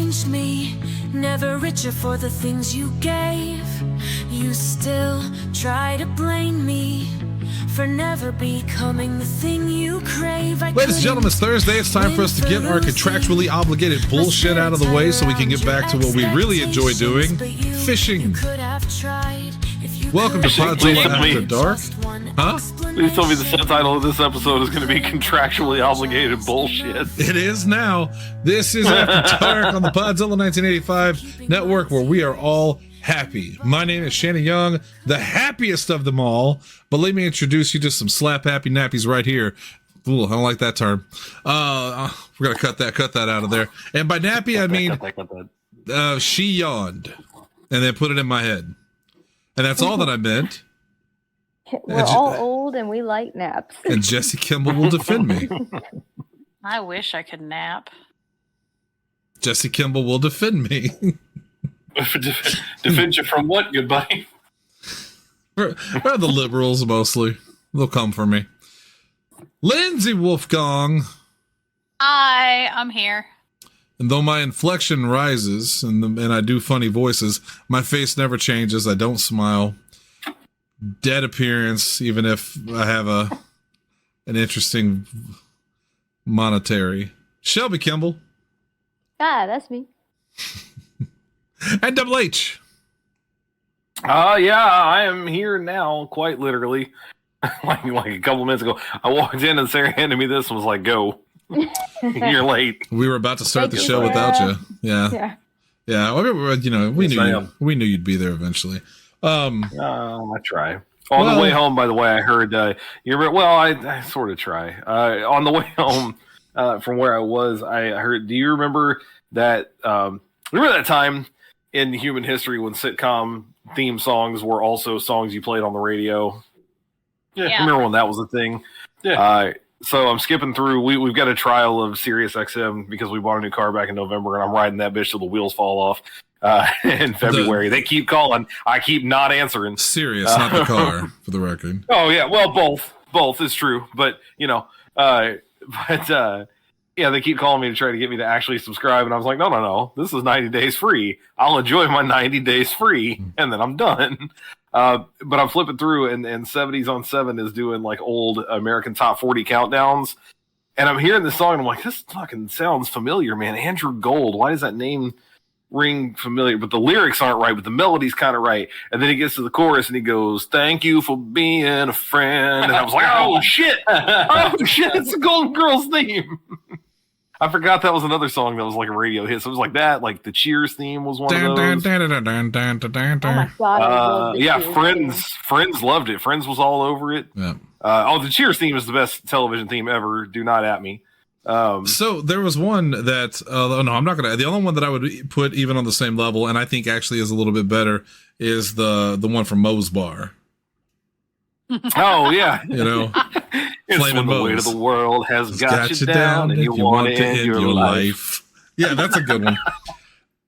changed me, never richer for the things you gave. You still try to blame me for never becoming the thing you crave. Ladies and gentlemen, it's Thursday. It's time for us to get our contractually obligated bullshit out of the way so we can get back to what we really enjoy doing, fishing. Welcome to Podzilla After Dark. Huh? Please tell me the subtitle of this episode is going to be Contractually Obligated Bullshit. It is now. This is After Dark on the Podzilla 1985 network, where we are all happy. My name is Shannon Young, the happiest of them all. But let me introduce you to some slap happy nappies right here. Ooh, I don't like that term. We're gonna cut that out of there. And by nappy, I mean she yawned and then put it in my head, and that's all that I meant. We're all old and we like naps. And Jesse Kimball will defend me. I wish I could nap. Jesse Kimball will defend me. Defend you from what, good buddy? For the liberals, mostly. They'll come for me. Lindsay Wolfgong. Hi, I'm here. And though my inflection rises and I do funny voices, my face never changes. I don't smile. Dead appearance, even if I have an interesting monetary. Shelby Kimball. Ah, that's me. And Double H. Yeah, I am here now, quite literally. like a couple minutes ago, I walked in and Sarah handed me this and was like, "Go, you're late." We were about to start the show without you. Yeah. Well, you know, we knew you'd be there eventually. I try. On the way home, by the way, I heard I sort of try. On the way home from where I was, I heard. Do you remember that? Remember that time in human history when sitcom theme songs were also songs you played on the radio? Yeah. Remember when that was a thing? Yeah. So I'm skipping through. We've got a trial of Sirius XM because we bought a new car back in November, and I'm riding that bitch till the wheels fall off. In February, they keep calling. I keep not answering. Sirius, not the car, for the record. Oh yeah, well both is true, but you know, yeah, they keep calling me to try to get me to actually subscribe, and I was like, no, this is 90 days free. I'll enjoy my 90 days free, and then I'm done. But I'm flipping through, and 70s on 7 is doing like old American Top 40 countdowns, and I'm hearing this song, and I'm like, this fucking sounds familiar, man. Andrew Gold, why does that name ring familiar? But the lyrics aren't right, but the melody's kind of right. And then he gets to the chorus and he goes, "Thank you for being a friend." And I was like, oh shit, it's the Golden Girls theme. I forgot that was another song that was like a radio hit. So it was like that, like the Cheers theme was one of those. Oh my God. Yeah, Friends loved it. Friends was all over it. Yeah. The Cheers theme is the best television theme ever. Do not at me. So there was one that no, I'm not gonna. The only one that I would put even on the same level, and I think actually is a little bit better, is the one from Moe's Bar. Oh yeah, you know, it's when the weight of the world has got you down, and you want to end your life. Yeah, that's a good one.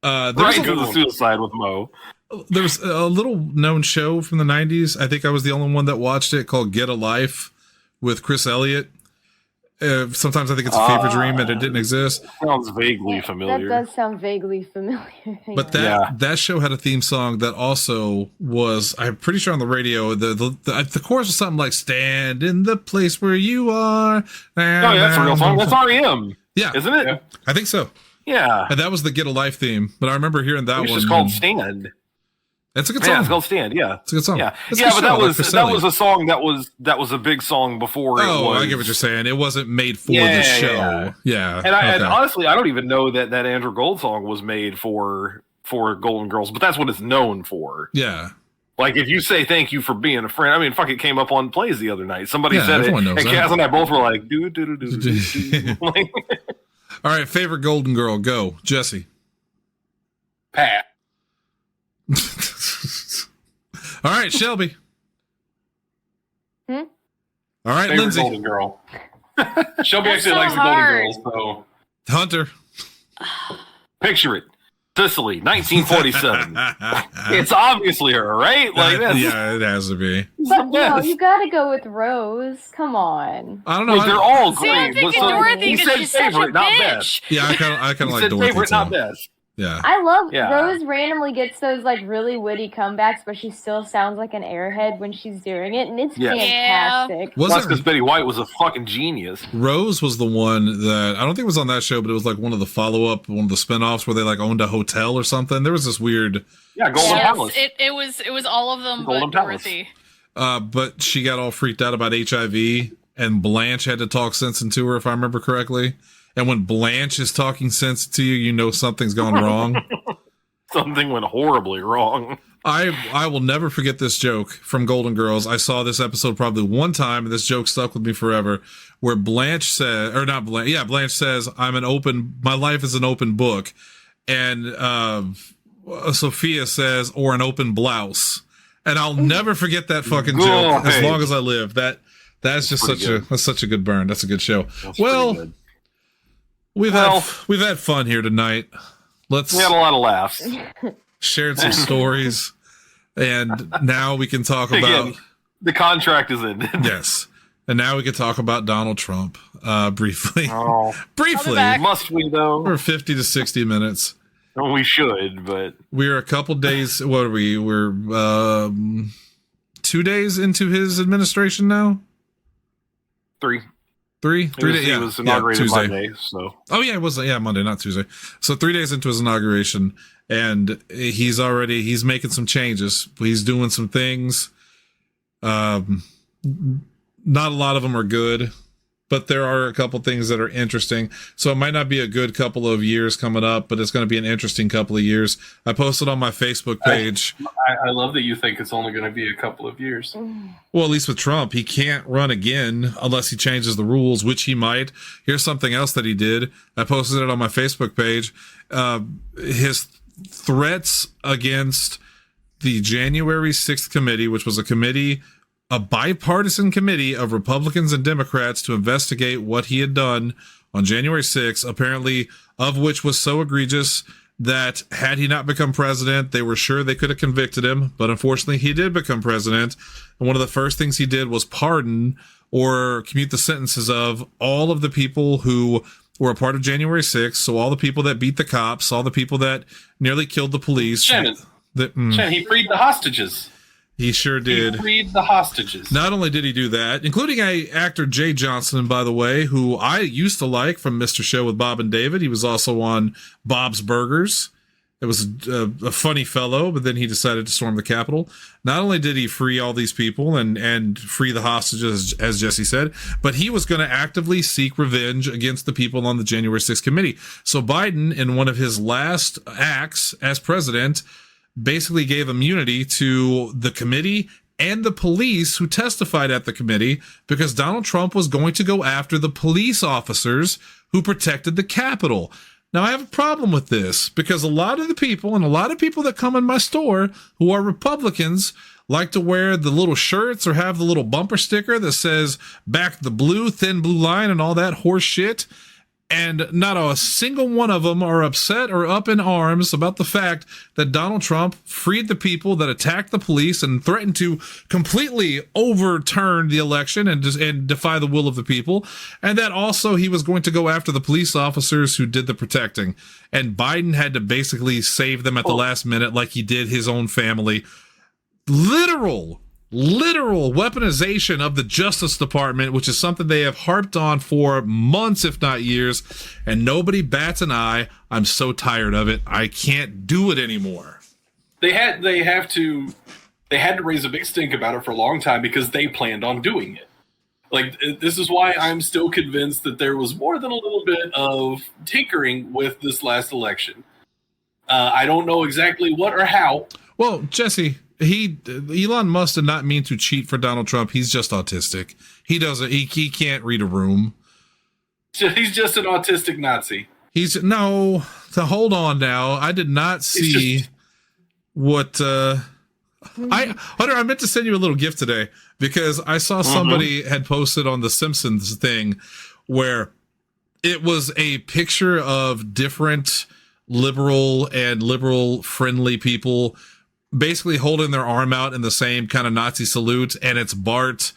Right to the suicide with Mo. There's a little known show from the 90s. I think I was the only one that watched it, called Get a Life with Chris Elliott. Sometimes I think it's a fever dream and it didn't exist. Sounds vaguely familiar. That does sound vaguely familiar. But that show had a theme song that also was, I'm pretty sure on the radio, the chorus was something like "Stand in the place where you are." Oh, yeah, that's a real song. That's REM. Yeah. Isn't it? Yeah. I think so. Yeah. And that was the Get a Life theme. But I remember hearing that one. It's just called Stand. It's a good song. Yeah, it's called Stand. Yeah, it's a good song. Yeah, but that was a song that was a big song before. I get what you're saying. It wasn't made for the show. Yeah. And honestly, I don't even know that Andrew Gold song was made for Golden Girls, but that's what it's known for. Yeah. Like if you say "Thank you for being a friend," I mean, fuck, it came up on plays the other night. Somebody said it, and Kaz and I both were like, "Do do do do do." All right, favorite Golden Girl, go, Jesse. Pat. All right, Shelby. All right, favorite Lindsay. Golden Girl. Shelby actually likes the Golden Girls, so. Hunter. Picture it. Sicily, 1947. It's obviously her, right? Like yeah, it has to be. But no, you gotta go with Rose. Come on. I don't know. They're all great. See, I'm thinking Dorothy because she's favorite, such a not bitch. best. Yeah, I kind of like said Dorothy. Favorite, not best. Yeah. I love Yeah. Rose randomly gets those like really witty comebacks, but she still sounds like an airhead when she's doing it, and it's Yeah. fantastic. Well, that's Wasn't because Betty White was a fucking genius. Rose was the one that I don't think it was on that show, but it was like one of the follow-up, one of the spin-offs where they like owned a hotel or something. There was this weird Yeah, Golden Palace. It was all of them Golden but Palace. Dorothy. but she got all freaked out about HIV and Blanche had to talk sense into her, if I remember correctly. And when Blanche is talking sense to you, you know something's gone wrong. Something went horribly wrong. I will never forget this joke from Golden Girls. I saw this episode probably one time, and this joke stuck with me forever. Where Blanche says, or not Blanche, yeah, Blanche says, my life is an open book. And Sophia says, or an open blouse. And I'll never forget that fucking joke as long as I live. That's just such a good burn. That's a good show. Well, we've had fun here tonight. We had a lot of laughs. Shared some stories, and now we can talk about the contract is ended. Yes, and now we can talk about Donald Trump briefly. Briefly, must we though? For 50 to 60 minutes. We should, but we're a couple days. What are we? We're 2 days into his administration now. 3 days. He was inaugurated Monday, so. Oh yeah, it was Monday, not Tuesday. So 3 days into his inauguration, and he's making some changes. He's doing some things. Not a lot of them are good, but there are a couple things that are interesting. So it might not be a good couple of years coming up, but it's going to be an interesting couple of years. I posted on my Facebook page. I love that you think it's only going to be a couple of years. Well, at least with Trump, he can't run again unless he changes the rules, which he might. Here's something else that he did. I posted it on my Facebook page. His threats against the January 6th committee, which was a bipartisan committee of Republicans and Democrats to investigate what he had done on January 6th, apparently of which was so egregious that had he not become president, they were sure they could have convicted him. But unfortunately, he did become president. And one of the first things he did was pardon or commute the sentences of all of the people who were a part of January 6th. So all the people that beat the cops, all the people that nearly killed the police. Shannon, he freed the hostages. He sure did. He freed the hostages. Not only did he do that, including actor Jay Johnson, by the way, who I used to like from Mr. Show with Bob and David. He was also on Bob's Burgers. It was a funny fellow, but then he decided to storm the Capitol. Not only did he free all these people and free the hostages, as Jesse said, but he was going to actively seek revenge against the people on the January 6th committee. So Biden, in one of his last acts as president, basically gave immunity to the committee and the police who testified at the committee because Donald Trump was going to go after the police officers who protected the Capitol. Now, I have a problem with this because a lot of people that come in my store who are Republicans like to wear the little shirts or have the little bumper sticker that says back the blue, thin blue line and all that horse shit. And not a single one of them are upset or up in arms about the fact that Donald Trump freed the people that attacked the police and threatened to completely overturn the election and defy the will of the people. And that also he was going to go after the police officers who did the protecting. And Biden had to basically save them at the last minute like he did his own family. Literal weaponization of the Justice Department, which is something they have harped on for months, if not years, and nobody bats an eye. I'm so tired of it. I can't do it anymore. They had to raise a big stink about it for a long time because they planned on doing it. Like, this is why I'm still convinced that there was more than a little bit of tinkering with this last election. I don't know exactly what or how. Well, Jesse, Elon Musk did not mean to cheat for Donald Trump. He's just autistic. He can't read a room. He's just an autistic Nazi. Hold on now. I did not see what, Hunter, I meant to send you a little gift today because I saw somebody had posted on the Simpsons thing where it was a picture of different liberal and liberal friendly people basically holding their arm out in the same kind of Nazi salute, and it's Bart,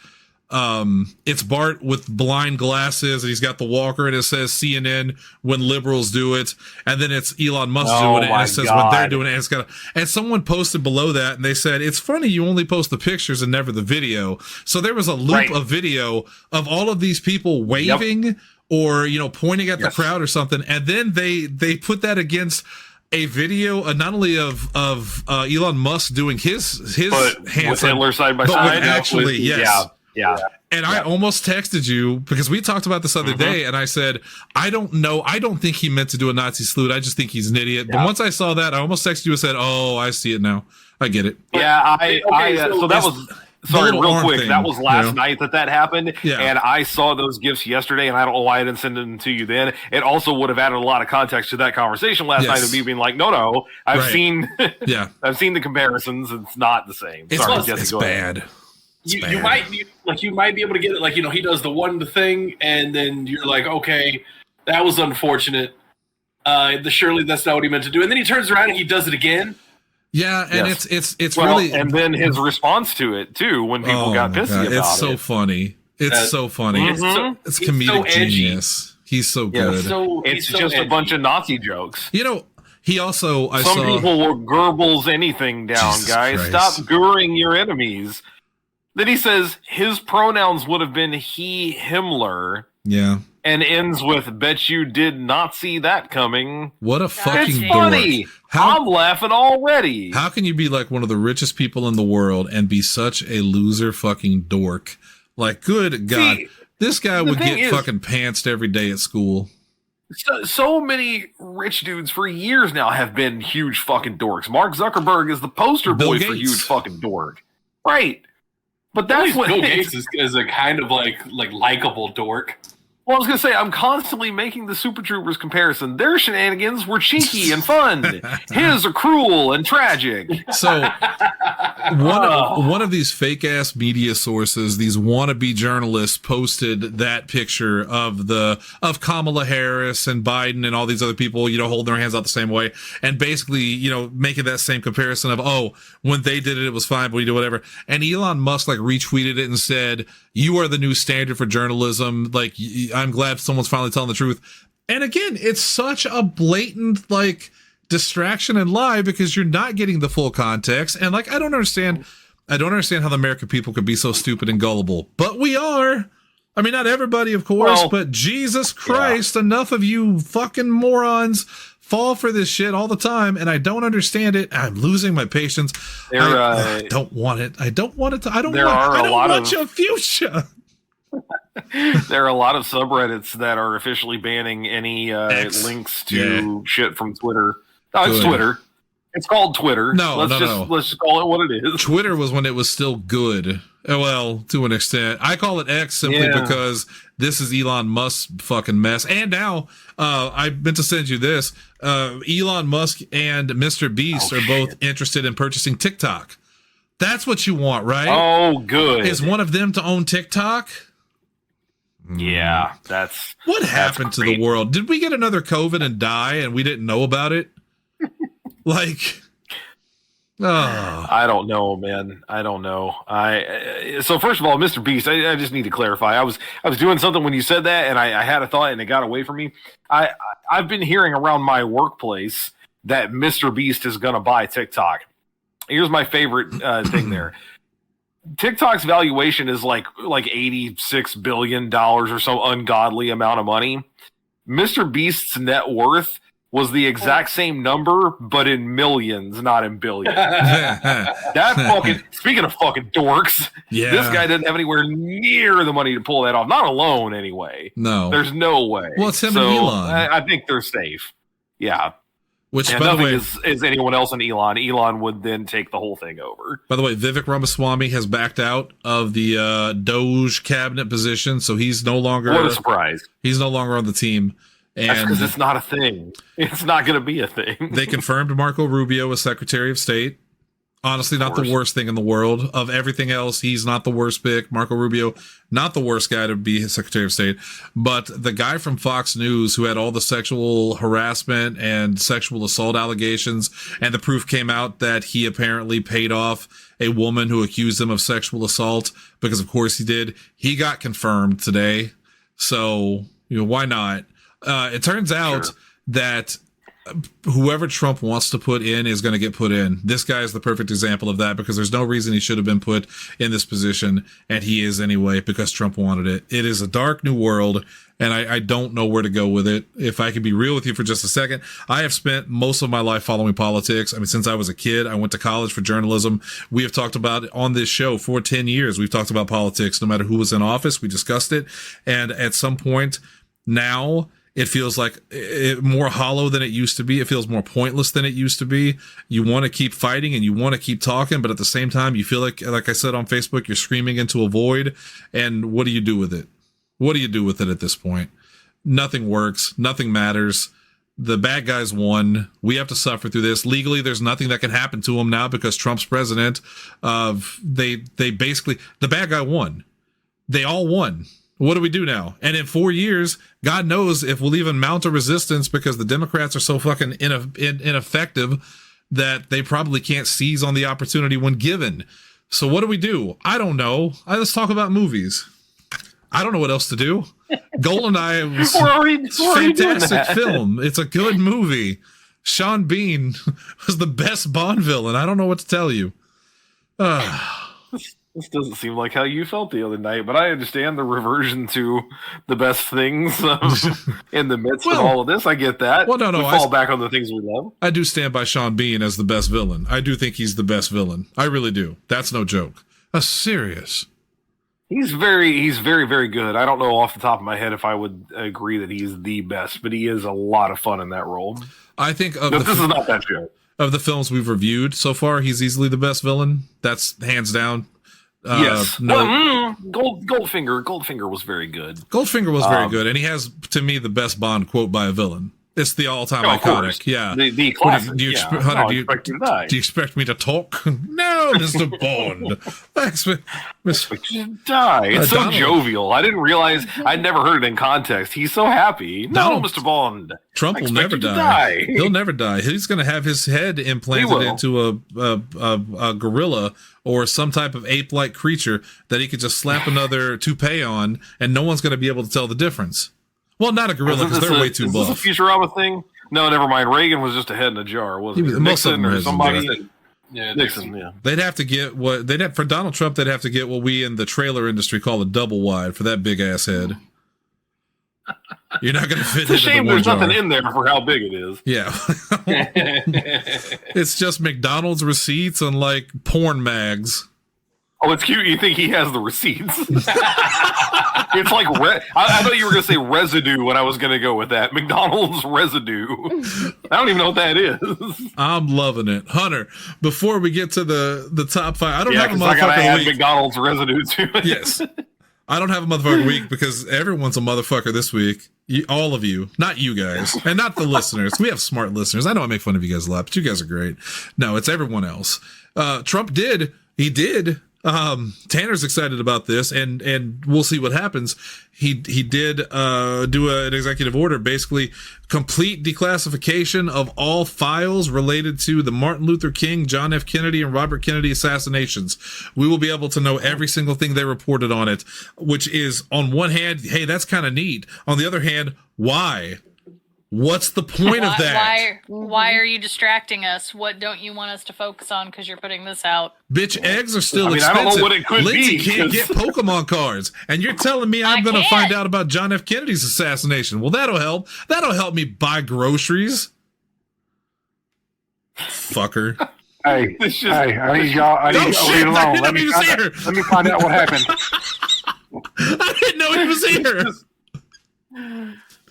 it's Bart with blind glasses, and he's got the walker, and it says CNN when liberals do it, and then it's Elon Musk doing it, and it says when they're doing it, and it's got. And someone posted below that, and they said it's funny you only post the pictures and never the video. So there was a loop of video of all of these people waving or pointing at the crowd or something, and then they put that against a video not only of Elon Musk doing his hands with Hitler side by but side. actually, yes. Yeah. And I almost texted you because we talked about this other day, and I said, I don't know. I don't think he meant to do a Nazi salute. I just think he's an idiot. But once I saw that, I almost texted you and said, oh, I see it now. I get it. Yeah, so that was... Sorry, real quick. Thing, that was last night that happened, Yeah. and I saw those gifs yesterday, and I don't know why I didn't send them to you then. It also would have added a lot of context to that conversation last night of me being like, no, I've seen, I've seen the comparisons. It's not the same. Sorry, Jesse, it's go bad. ahead. You might be able to get it. Like, he does the one thing, and then you're like, okay, that was unfortunate. Surely that's not what he meant to do. And then he turns around and he does it again. Yeah, and it's well, really, and then his response to it too when people got pissy about it. It's so funny. It's so funny. It's comedic genius. He's so good. It's just a bunch of Nazi jokes. He also Some people will Goebbels anything down, Jesus guys. Christ. Stop goering your enemies. Then he says his pronouns would have been he, Himmler. Yeah. And ends with, bet you did not see that coming. What a fucking It's funny. dork. I'm laughing already. How can you be like one of the richest people in the world and be such a loser fucking dork? Like, good God. This guy would get fucking pantsed every day at school. So many rich dudes for years now have been huge fucking dorks. Mark Zuckerberg is the poster boy for huge fucking dork. Right. But that's what Bill Gates is a kind of like likable dork. Well, I was going to say, I'm constantly making the Super Troopers comparison. Their shenanigans were cheeky and fun. His are cruel and tragic. So, one of these fake-ass media sources, these wannabe journalists, posted that picture of Kamala Harris and Biden and all these other people, holding their hands out the same way, and basically, making that same comparison of, oh, when they did it was fine, but we do whatever. And Elon Musk, retweeted it and said, you are the new standard for journalism. I'm glad someone's finally telling the truth. And again, it's such a blatant, distraction and lie because you're not getting the full context. And I don't understand how the American people could be so stupid and gullible, but we are. I mean, not everybody, of course, but Jesus Christ, enough of you fucking morons fall for this shit all the time, and I don't understand it. I'm losing my patience. I don't want it. I don't want your future. There are a lot of subreddits that are officially banning any links to shit from Twitter. No, it's Twitter. It's called Twitter. Let's just call it what it is. Twitter was when it was still good. Well, to an extent. I call it X simply because this is Elon Musk's fucking mess. And now, I meant to send you this. Elon Musk and Mr. Beast are both interested in purchasing TikTok. That's what you want, right? Oh, good. Is one of them to own TikTok? Yeah, what happened to the world? Did we get another COVID and die and we didn't know about it? I don't know, man. I don't know. So first of all, Mr. Beast, I just need to clarify. I was doing something when you said that, and I had a thought, and it got away from me. I've been hearing around my workplace that Mr. Beast is going to buy TikTok. Here's my favorite thing there. TikTok's valuation is like $86 billion or some ungodly amount of money. Mr. Beast's net worth was the exact same number, but in millions, not in billions. Speaking of fucking dorks, this guy doesn't have anywhere near the money to pull that off. Not alone, anyway. No. There's no way. Well, it's him and Elon. I think they're safe. Yeah. Which, and by the way, is anyone else in Elon. Elon would then take the whole thing over. By the way, Vivek Ramaswamy has backed out of the Doge cabinet position, so he's no longer. What a surprise! He's no longer on the team, and that's because it's not a thing. It's not going to be a thing. They confirmed Marco Rubio as Secretary of State. Honestly, not the worst thing in the world. Of everything else, he's not the worst pick. Marco Rubio, not the worst guy to be his Secretary of State. But the guy from Fox News who had all the sexual harassment and sexual assault allegations, and the proof came out that he apparently paid off a woman who accused him of sexual assault, because of course he did. He got confirmed today. So, why not? It turns out that whoever Trump wants to put in is going to get put in. This guy is the perfect example of that, because there's no reason he should have been put in this position, and he is anyway because Trump wanted it. It is a dark new world, and I don't know where to go with it. If I can be real with you for just a second, I have spent most of my life following politics. I mean, since I was a kid, I went to college for journalism. We have talked about it on this show for 10 years. We've talked about politics. No matter who was in office, we discussed it. And at some point now, it feels like more hollow than it used to be. It feels more pointless than it used to be. You want to keep fighting and you want to keep talking, but at the same time, you feel like I said on Facebook, you're screaming into a void. And what do you do with it? What do you do with it at this point? Nothing works. Nothing matters. The bad guys won. We have to suffer through this. Legally, there's nothing that can happen to him now because Trump's president. They basically, the bad guy won. They all won. What do we do now? And in 4 years, God knows if we'll even mount a resistance, because the Democrats are so fucking ineffective that they probably can't seize on the opportunity when given. So what do we do? I don't know. Let's talk about movies. I don't know what else to do. GoldenEye was a fantastic film. It's a good movie. Sean Bean was the best Bond villain. I don't know what to tell you. This doesn't seem like how you felt the other night, but I understand the reversion to the best things in the midst of all of this. I get that. Well, no, we fall back on the things we love. I do stand by Sean Bean as the best villain. I do think he's the best villain. I really do. That's no joke. Serious. He's very, very good. I don't know off the top of my head if I would agree that he's the best, but he is a lot of fun in that role. I think this is not that show. Of the films we've reviewed so far, he's easily the best villain. That's hands down. Yes. No. Goldfinger was very good. Goldfinger was very good, and he has, to me, the best Bond quote by a villain. It's the all-time iconic. Yeah. The classic. Do you expect me to talk? No, Mr. Bond. Thanks, expect you to die. It's so Donald. Jovial. I didn't realize. I'd never heard it in context. He's so happy. No, Mr. Bond. Trump will never die. He'll never die. He's going to have his head implanted into a gorilla or some type of ape-like creature that he could just slap another toupee on, and no one's going to be able to tell the difference. Well, not a gorilla, because they're way too buff. Is this a Futurama thing? No, never mind. Reagan was just a head in a jar, wasn't it? Nixon or somebody? Yeah, Nixon, yeah. They'd have to get for Donald Trump, they'd have to get what we in the trailer industry call a double wide for that big ass head. You're not going to fit. It's a shame there's nothing in there for how big it is. Yeah. It's just McDonald's receipts and like porn mags. Oh, it's cute. You think he has the receipts. It's like, I thought you were going to say residue when I was going to go with that. McDonald's residue. I don't even know what that is. I'm loving it. Hunter, before we get to the top five, I don't have a motherfucker I gotta add week. McDonald's residue to it. Yes. I don't have a motherfucker week because everyone's a motherfucker this week. All of you, not you guys, and not the listeners. We have smart listeners. I know I make fun of you guys a lot, but you guys are great. No, it's everyone else. Trump did. He did. Tanner's excited about this, and we'll see what happens. He did do an executive order, basically complete declassification of all files related to the Martin Luther King, John F. Kennedy, and Robert Kennedy assassinations. We will be able to know every single thing they reported on it, which is, on one hand, hey, that's kind of neat. On the other hand, why? What's the point of that? Why are you distracting us? What don't you want us to focus on because you're putting this out? Bitch, eggs are still expensive. I don't know what it could Lindsay be. Can't get Pokemon cards. And you're telling me I'm going to find out about John F. Kennedy's assassination. Well, that'll help. That'll help me buy groceries. Fucker. Hey, I need y'all. I need y'all leave it alone. Let me find out what happened. I didn't know he was here.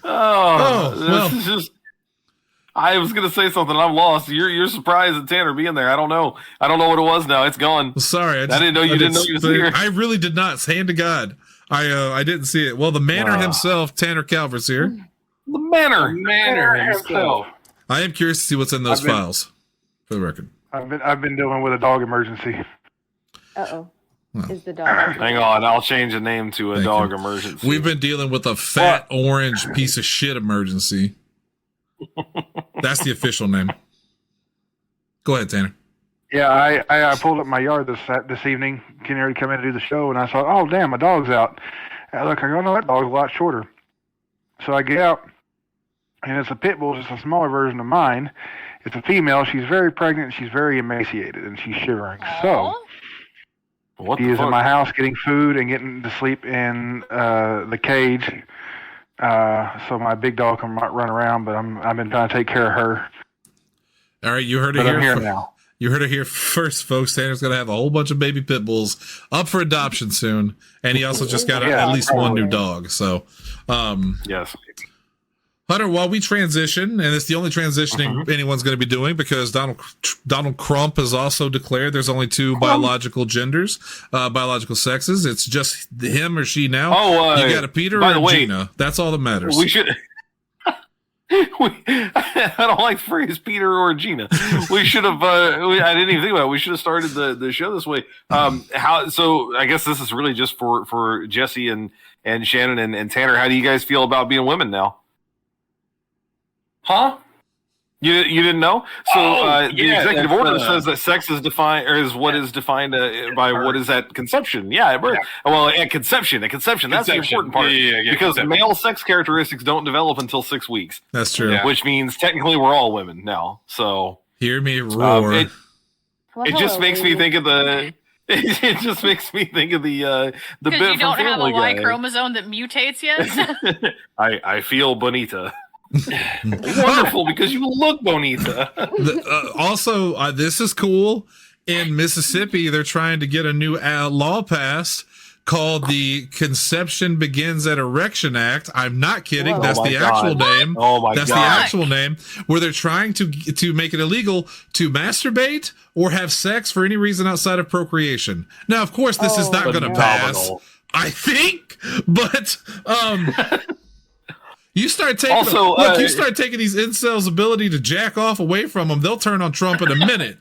Well, this is just. I was gonna say something. I'm lost. You're surprised at Tanner being there. I don't know what it was now. It's gone. Well, sorry, I didn't know you didn't know you was here. I really did not. Hand to God, I didn't see it. Well, the manor himself, Tanner Calvert's here. The manor himself. I am curious to see what's in those files. For the record. I've been dealing with a dog emergency. Uh-oh. Well. Is the dog. Hang on, I'll change the name to a Thank dog you. emergency. We've been dealing with a fat orange piece of shit emergency. That's the official name. Go ahead, Tanner. Yeah, I pulled up my yard this evening, getting ready to come in to do the show, and I saw, oh damn, my dog's out. And I look, I go, no, that dog's a lot shorter. So I get out, and it's a pit bull, just a smaller version of mine. It's a female. She's very pregnant. She's very emaciated, and she's shivering. So What she the is fuck? in my house getting food and getting to sleep in the cage. So my big dog can run around, but I've been trying to take care of her. All right, you heard it But I'm here. here now. You heard it here first, folks. Tanner's going to have a whole bunch of baby pit bulls up for adoption soon. And he also just got Yeah, at least one probably. new dog. So, Yes. Hunter, while we transition, and it's the only transitioning anyone's going to be doing because Donald Trump has also declared there's only two biological genders, biological sexes. It's just him or she now. Oh, you got a Peter by or the a way, Gina. That's all that matters. We should. I don't like the phrase Peter or Gina. We should have. I didn't even think about it. We should have started the show this way. So I guess this is really just for Jesse and Shannon and Tanner. How do you guys feel about being women now? Huh? You didn't know? So the yeah, executive that's, order says that sex is defined, or is what is defined by what is at conception. Yeah, well, at conception. That's the Conception. important part. Yeah, because conception. male sex characteristics don't develop until 6 weeks. That's true. Yeah. Which means technically we're all women now. So Hear me roar. it Well, just hello, makes me lady. think of the. It just makes me think of the bit Because you from don't have a Family Y Guy. chromosome that mutates yet. I feel bonita. Wonderful, because you look bonita. Also, this is cool. In Mississippi, they're trying to get a new law passed called the Conception Begins at Erection Act. I'm not kidding. Whoa. That's Oh my the God. actual name. Oh my That's the God. actual name, where they're trying to make it illegal to masturbate or have sex for any reason outside of procreation. Now, of course, this is not Oh, going to no. pass, Phenomenal. I think, but you start taking Also, you start taking these incels' ability to jack off away from them, they'll turn on Trump in a minute.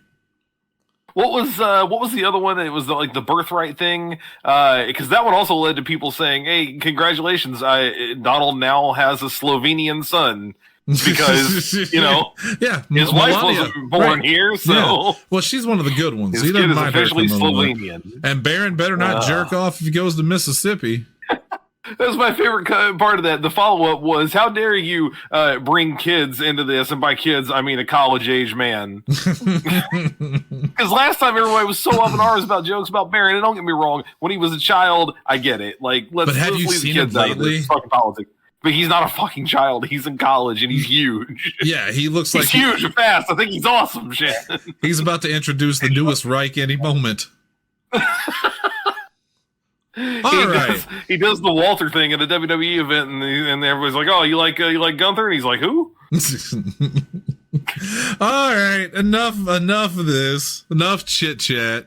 What was the other one? It was the birthright thing, because that one also led to people saying, "Hey, congratulations! Donald now has a Slovenian son because yeah, his wife Melania. wasn't born Right. here, so Yeah. Well, she's one of the good ones. his He kid doesn't is mind her officially coming over. Slovenian." And Barron better not jerk off if he goes to Mississippi. That's my favorite part of that. The follow-up was, how dare you bring kids into this? And by kids, I mean a college-age man. Because last time everybody was so up in arms about jokes about Barron. And don't get me wrong, when he was a child, I get it. Like, let's But have let's you leave the seen him kids out of lately? this fucking politics. But he's not a fucking child. He's in college and he's huge. Yeah, he looks He's like huge and fast. I think he's awesome, shit. he's about to introduce the newest Reich any moment. All right. He does the Walter thing at a WWE event, and everybody's like, "Oh, you like Gunther?" And he's like, "Who?" All right, enough of this. Enough chit chat.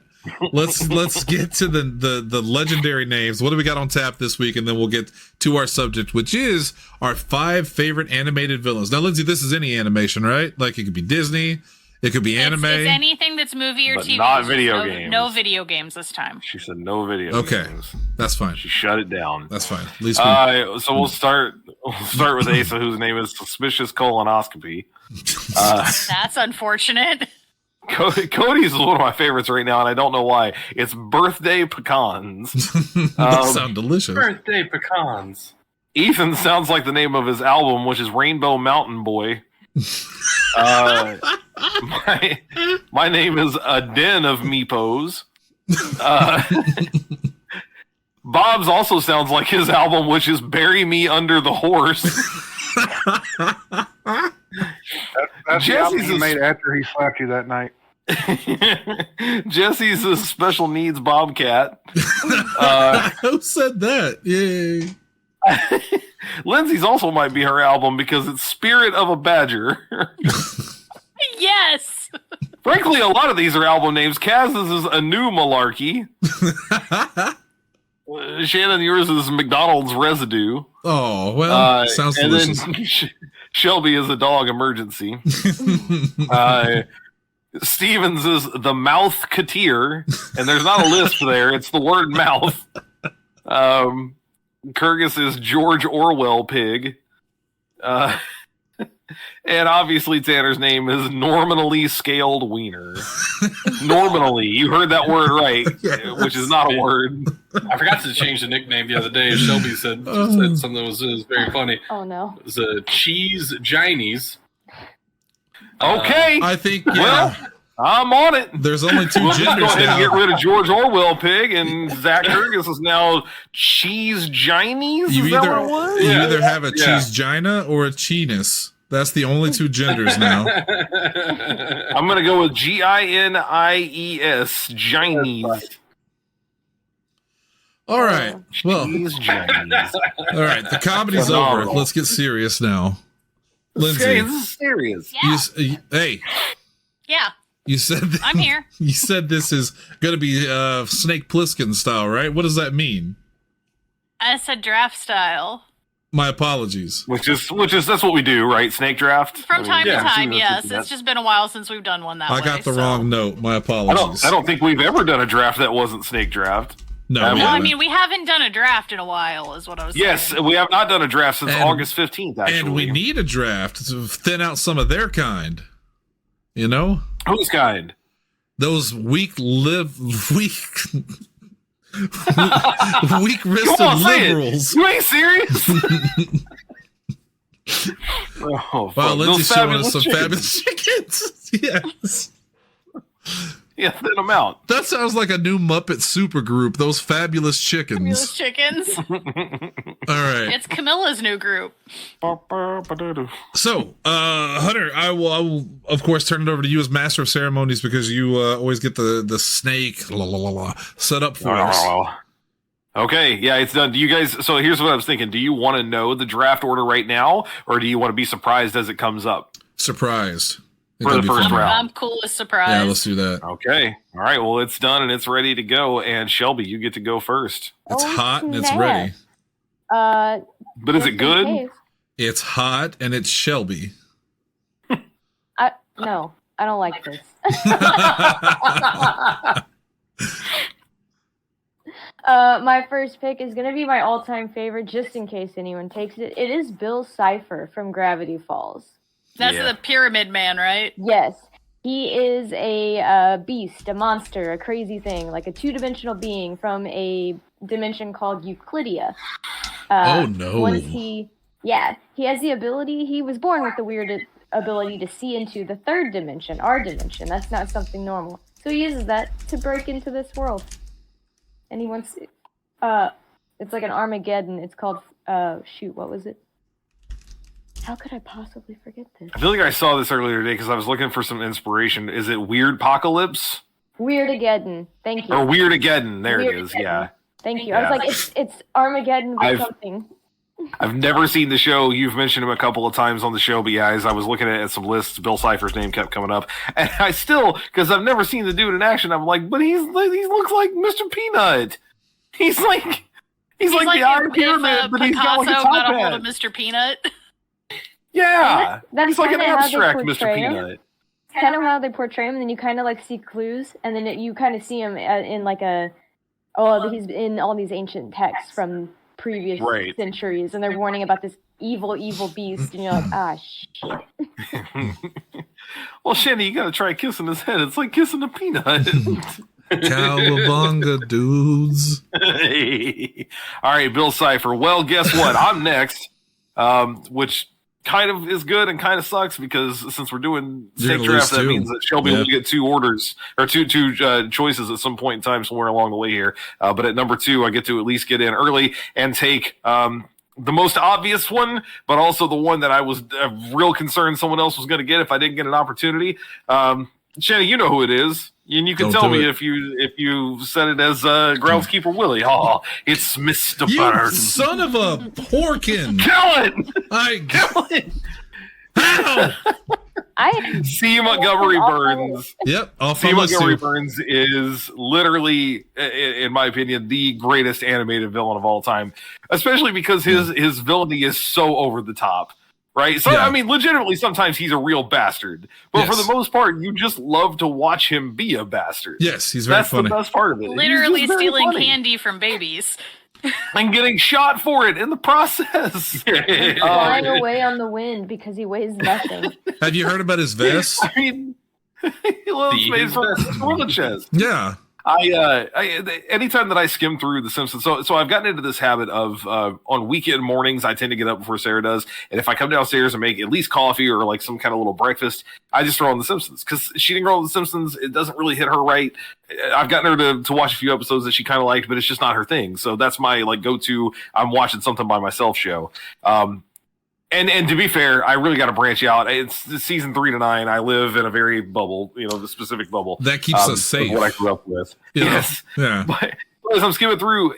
Let's get to the legendary names. What do we got on tap this week? And then we'll get to our subject, which is our 5 favorite animated villains. Now, Lindsay, this is any animation, right? Like it could be Disney, it could be anime. It's anything that's movie or But TV. not Just video no, games. No video games this time. She said no video. Okay, games. that's fine. She shut it down. That's fine. At least So we'll start with Asa, whose name is Suspicious Colonoscopy. That's unfortunate. Cody's is one of my favorites right now, and I don't know why. It's Birthday Pecans. that sound delicious. Birthday pecans. Ethan sounds like the name of his album, which is Rainbow Mountain Boy. My name is A Den of Meepos. Bob's also sounds like his album, which is Bury Me Under the Horse. That's the album Jesse's he a- made after he slapped you that night. Jesse's a special needs bobcat. Who said that? Yay. Lindsay's also might be her album because it's Spirit of a Badger. Yes. Frankly, a lot of these are album names. Kaz's is A New Malarkey. Shannon, yours is McDonald's Residue. Oh, well, sounds and delicious. then Shelby is A Dog Emergency. Stevens is the Mouth-keteer, and there's not a lisp there. It's the word mouth. Kurgus is George Orwell Pig. And obviously Tanner's name is Nominally Scaled Wiener. Nominally. You heard that word right, which is not a word. I forgot to change the nickname the other day. Shelby said something that was very funny. Oh no. It was a Cheese Ginies. Okay. I think, Well, I'm on it. there's only two We'll just go genders ahead and get now. rid of George Orwell Pig, and Zach Kurgus is now Cheese Ginies? You Is that what it was? you either have a Yeah. cheese gina or a chinus. That's the only two genders now. I'm going to go with Ginies. Ginies. All right. Well, Cheese Ginies. all right. The comedy's over. Phenomenal. Let's get serious now. Lindsay, Okay, this is serious. Yeah. hey, Yeah. you said I'm here. You said this is going to be Snake Plissken style, right? What does that mean? I said draft style. My apologies. Which is that's what we do, right? Snake draft. From time to yeah, time, that's yes. what we It's just been a while since we've done one that I way. got the so. wrong note. My apologies. I don't think we've ever done a draft that wasn't snake draft. No, Well, we Well, I haven't. mean, we haven't done a draft in a while, is what I was Yes, saying. we have not done a draft since And- August 15th. Actually, And we need a draft to thin out some of their kind. You know, whose kind? those weak-wristed Come on, say it. liberals. You ain't serious? Oh, Wow, fuck. Lindsay's Those showing us some chickens. fabulous chickens. Yes. Yeah, thin them out. That sounds like a new Muppet supergroup, those fabulous chickens. Fabulous chickens. All right. It's Camilla's new group. So, Hunter, I will, of course, turn it over to you as master of ceremonies because you always get the snake set up for us. Okay, yeah, it's done. Do you guys? So here's what I was thinking. Do you want to know the draft order right now, or do you want to be surprised as it comes up? Surprised. For the first round. I'm cool with surprise. Yeah, let's do that. Okay. All right. Well, it's done and it's ready to go. And Shelby, you get to go first. It's Oh, hot and it's snap. ready. But is it good? It's hot and it's Shelby. No, I don't like this. My first pick is gonna be my all-time favorite, just in case anyone takes it. It is Bill Cipher from Gravity Falls. That's Yeah. the Pyramid Man, right? Yes, he is a beast, a monster, a crazy thing, like a two-dimensional being from a dimension called Euclidia. Oh, no. He has the ability. He was born with the weird ability to see into the third dimension, our dimension. That's not something normal. So he uses that to break into this world. And he wants, it's like an Armageddon. It's called, what was it? How could I possibly forget this? I feel like I saw this earlier today because I was looking for some inspiration. Is it Weird Apocalypse Weirdageddon. Thank you. or Weirdageddon? There it is. Weirdageddon. Yeah. Thank you. I was Yeah. like, it's Armageddon with I've- something. I've never seen the show. You've mentioned him a couple of times on the show, but yeah, as I was looking at some lists, Bill Cipher's name kept coming up, and I still, because I've never seen the dude in action, I'm like, but he looks like Mr. Peanut. He's like the Iron Pyramid, but he's got like a Picasso top got a hold hat. of Mr. Peanut. Yeah, That's he's like an kinda how they abstract Mr. portray him. Peanut. It's kind of how they portray him, and then you kind of like see clues, and then you kind of see him in like he's in all these ancient texts from previous Right. centuries, and they're warning about this evil beast, and you're like, ah, shit. Well, Shanny, you gotta try kissing his head. It's like kissing a peanut. Cowabunga, dudes. All right, Bill Cipher. Well, guess what? I'm next, which kind of is good and kind of sucks because since we're doing You're snake gonna draft, lose that two. means that Shelby Yeah. will get two orders or two choices at some point in time somewhere along the way here. But at number 2, I get to at least get in early and take the most obvious one, but also the one that I was real concerned someone else was going to get if I didn't get an opportunity. Shanny, you know who it is. And you can Don't tell do me it. if you said it as Groundskeeper Willie. Oh, it's Mr. You Burns. son of a porkin! Kill it! I Kill it! How? I C. Montgomery Burns. Yep, off C. my list Montgomery too. Burns is literally, in my opinion, the greatest animated villain of all time. Especially because his villainy is so over the top. right? So Yeah. I mean, legitimately, sometimes he's a real bastard, but for Yes. the most part, you just love to watch him be a bastard. Yes, he's very That's funny. the best part of it. He's Literally just very stealing funny. candy from babies. and getting shot for it in the process. Flying away on the wind because he weighs nothing. Have you heard about his vest? I mean, well, it's made from gorilla chest. Yeah. Anytime that I skim through The Simpsons, so I've gotten into this habit of on weekend mornings I tend to get up before Sarah does, and if I come downstairs and make at least coffee or like some kind of little breakfast, I just throw on The Simpsons because she didn't grow up with The Simpsons. It doesn't really hit her right. I've gotten her to watch a few episodes that she kind of liked, but it's just not her thing. So that's my like go to. I'm watching something by myself show. And to be fair, I really got to branch out. It's season 3 to 9. I live in a very bubble, the specific bubble That keeps us safe. What I grew up with. You know? Yes. Yeah. But as I'm skimming through,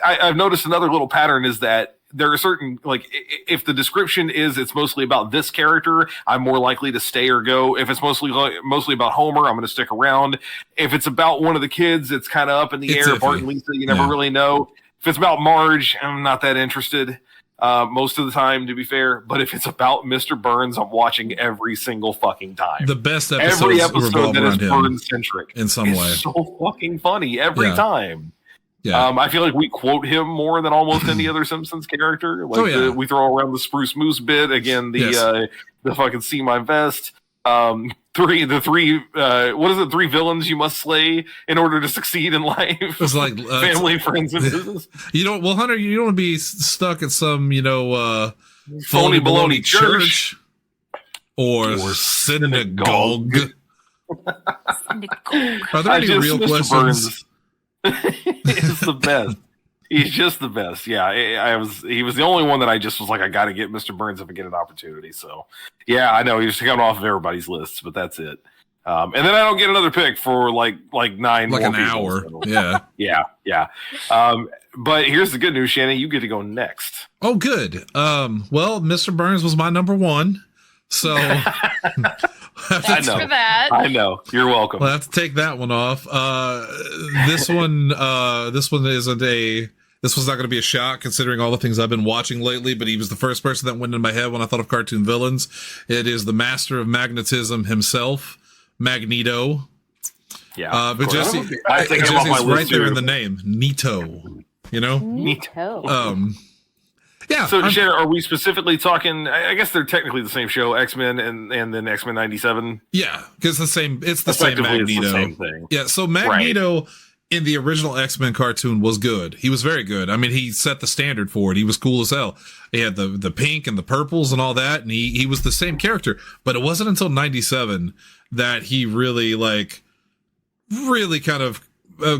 I've noticed another little pattern is that there are certain, like, if the description is it's mostly about this character, I'm more likely to stay or go. If it's mostly about Homer, I'm going to stick around. If it's about one of the kids, it's kind of up in the It's air. iffy. Bart and Lisa, you never really know. If it's about Marge, I'm not that interested. Most of the time, to be fair, but if it's about Mr. Burns, I'm watching every single fucking time. The best every episodes episode revolve that is around him Burns centric in some way. so fucking funny every Yeah. time. Yeah. I feel like we quote him more than almost any other Simpsons character. Like we throw around the Spruce Moose bit again. The fucking see my vest. Three villains you must slay in order to succeed in life. It's like family, friends, and business. Hunter, you don't want to be stuck at some, Phony phony baloney baloney church or synagogue. Are there any real Mr. questions? Burns is the best. He's just the best. Yeah, he was the only one that I just was like, I got to get Mr. Burns if I get an opportunity. So, yeah, I know he was coming off of everybody's lists, but that's it. And then I don't get another pick for like 9 Like more an people, hour. so. Yeah. But here's the good news, Shannon. You get to go next. Oh, good. Well, Mr. Burns was my number one. So Thanks know. for that. I know. You're welcome. I'll have to take that one off. This one isn't a. This was not going to be a shock considering all the things I've been watching lately, but he was the first person that went in my head when I thought of cartoon villains. It is the master of magnetism himself, Magneto. Yeah. But just I take him off my it's list right there too. in the name, Nito. You know? Neato. Yeah. So, Shannon, are we specifically talking? I guess they're technically the same show, X-Men and then X-Men 97. Yeah, because it's the same Effectively, Magneto. it's the same thing. Yeah, so Magneto in the original X-Men cartoon was good. He was very good. I mean, he set the standard for it. He was cool as hell. He had the pink and the purples and all that, and he was the same character. But it wasn't until 97 that he really kind of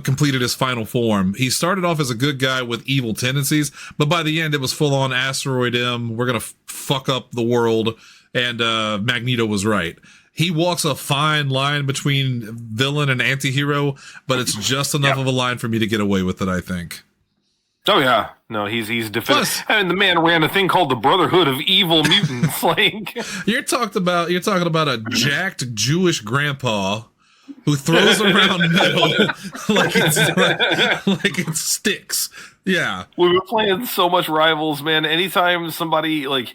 completed his final form. He started off as a good guy with evil tendencies, but by the end it was full on Asteroid M. We're gonna fuck up the world, and Magneto was right. He walks a fine line between villain and anti-hero, but it's just enough of a line for me to get away with it, I think. Oh yeah, no, he's definitive. Plus- I mean, the man ran a thing called the Brotherhood of Evil Mutants. Like, You're talking about a jacked Jewish grandpa who throws around metal like it sticks. Yeah. we've been playing so much Rivals, man. Anytime somebody like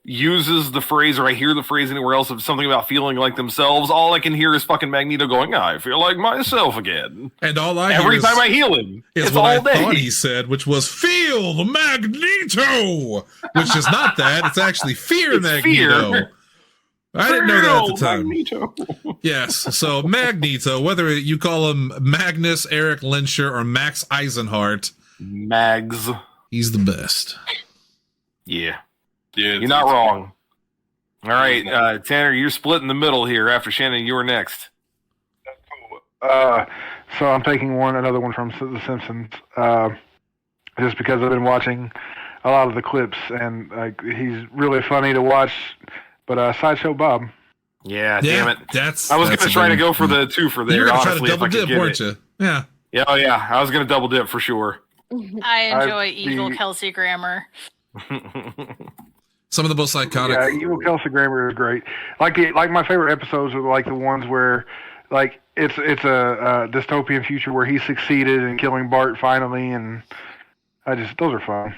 uses the phrase, or I hear the phrase anywhere else of something about feeling like themselves, all I can hear is fucking Magneto going, I feel like myself again. And all I Every hear time I heal him, is it's what I all day. thought he said, which was "Feel the Magneto," which is not that. It's actually "Fear It's Magneto." fear. I didn't know that at the time. Magneto. Yes, so Magneto, whether you call him Magnus, Eric Lenscher, or Max Eisenhart, Mags. he's the best. Yeah. Yeah, You're not wrong. All right, Tanner, you're split in the middle here. After Shannon, you're next. So I'm taking another one from The Simpsons, just because I've been watching a lot of the clips, and he's really funny to watch. But Sideshow Bob. Yeah, damn it. That's I was going going to try to go for the two for there. You were going to try to honestly, if double I could dip, get weren't it. you? Yeah. Yeah, oh yeah. I was going to double dip for sure. I enjoy I'd evil be- Kelsey Grammer. Some of the most iconic. Yeah, Evil Kelsey Grammer is great. Like my favorite episodes are like the ones where, like it's a dystopian future where he succeeded in killing Bart finally, and those are fun.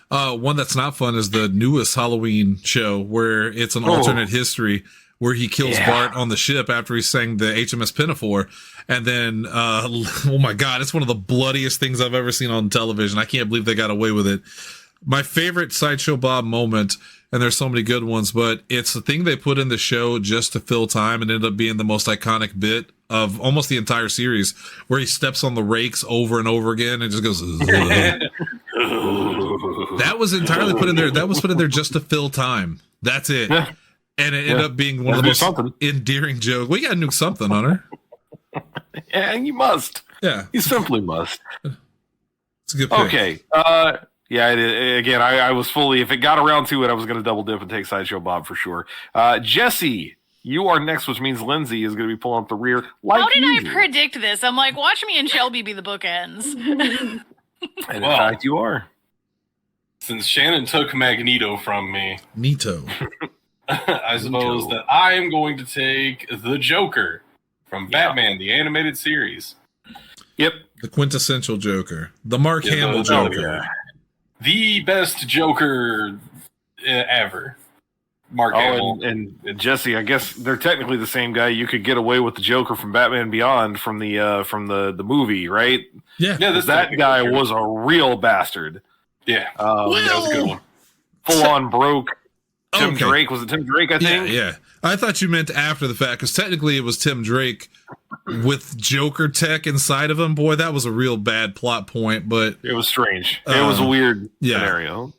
One that's not fun is the newest Halloween show where it's an alternate history where he kills Bart on the ship after he sang the HMS Pinafore. And then, oh my God, it's one of the bloodiest things I've ever seen on television. I can't believe they got away with it. My favorite Sideshow Bob moment, and there's so many good ones, but it's the thing they put in the show just to fill time and ended up being the most iconic bit of almost the entire series, where he steps on the rakes over and over again and just goes, that was entirely put in there. That was put in there just to fill time. That's it. And it ended up being one of the most endearing jokes. We got to nuke something, Hunter. Yeah, you must. Yeah. You simply must. It's a good pick. Okay. Yeah, again, I was fully, if it got around to it, I was going to double dip and take Sideshow Bob for sure. Jesse, you are next, which means Lindsay is going to be pulling up the rear. How did I predict this? I'm like, watch me and Shelby be the bookends. And in fact, you are. Since Shannon took Magneto from me, Nito. I suppose that I am going to take the Joker from Batman, the animated series. Yep. The quintessential Joker. The Mark Hamill Joker. The best Joker ever. Mark Hamill. And Jesse, I guess they're technically the same guy. You could get away with the Joker from Batman Beyond from the movie, right? Yeah. That guy was a real bastard. Yeah. That was a good one. Full on broke. Tim Drake. Was it Tim Drake, I think? Yeah. I thought you meant after the fact, because technically it was Tim Drake with Joker tech inside of him. Boy, that was a real bad plot point, but it was strange. It was a weird scenario.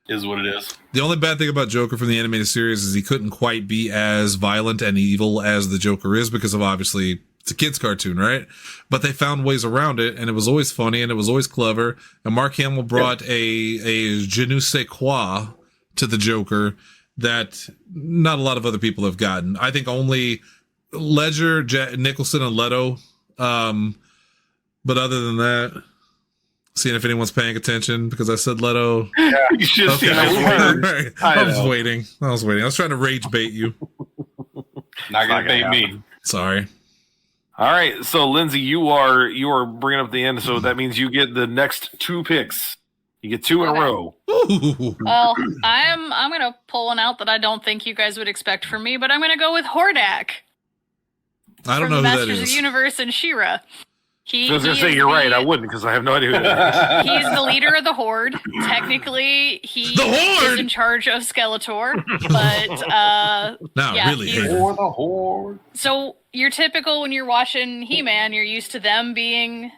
Is what it is. The only bad thing about Joker from the animated series is he couldn't quite be as violent and evil as the Joker is because of, obviously, it's a kid's cartoon, right? But they found ways around it, and it was always funny, and it was always clever. And Mark Hamill brought a je ne sais quoi to the Joker that not a lot of other people have gotten. I think only Ledger, Nicholson, and Leto. But other than that, seeing if anyone's paying attention because I said Leto. Yeah, you should see I was waiting. I was trying to rage bait you. Not gonna bait me. Sorry. All right, so Lindsay, you are bringing up the end, so that means you get the next two picks. You get two in a row. Ooh. Well, I'm gonna pull one out that I don't think you guys would expect from me, but I'm gonna go with Hordak. I don't know from who the that Masters of is. the Universe and She-Ra. I was going to say you're right. I wouldn't because I have no idea who that is. He's the leader of the Horde. Technically, he is in charge of Skeletor, but really hate him. For the Horde. So you're typical when you're watching He-Man, you're used to them being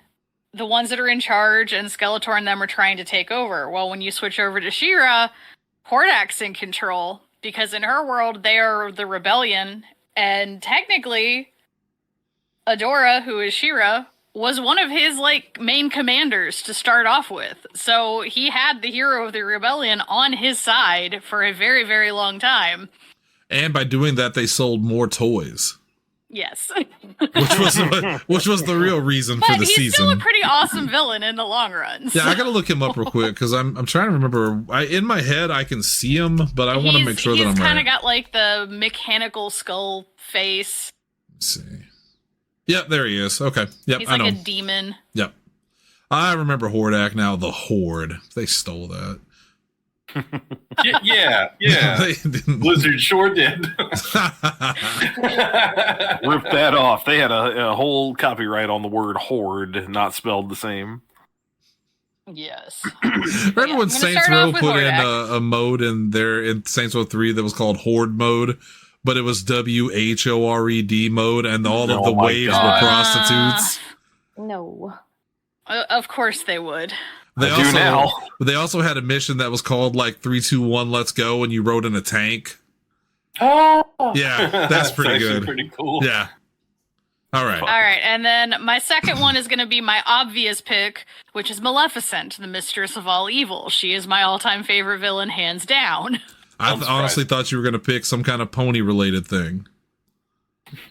the ones that are in charge, and Skeletor and them are trying to take over. Well, when you switch over to She-Ra, Hordak's in control because in her world they are the rebellion, and technically, Adora, who is She-Ra, was one of his main commanders to start off with. So he had the hero of the rebellion on his side for a very, very long time. And by doing that, they sold more toys. Yes. which was the real reason for the he's season. still a pretty awesome villain in the long run. Yeah, I gotta look him up real quick because I'm trying to remember. In my head, I can see him, but I want to make sure that I'm right. He's kind of got the mechanical skull face. Let's see. Yep, there he is. Okay. Yep, he's I know. a demon. Yep. I remember Hordak now. The Horde. They stole that. Yeah. They didn't. Blizzard sure did. Ripped that off. They had a whole copyright on the word horde, not spelled the same. Yes. Remember when Saints Row put in a mode in Saints Row 3 that was called Horde mode, but it was WHORED mode, and all of the waves were prostitutes? No. Of course they would. They also had a mission that was called 3, 2, 1, let's go, and you rode in a tank. Oh, yeah, that's pretty good. Pretty cool. Yeah. All right, and then my second one is going to be my obvious pick, which is Maleficent, the mistress of all evil. She is my all-time favorite villain, hands down. I honestly thought you were going to pick some kind of pony-related thing.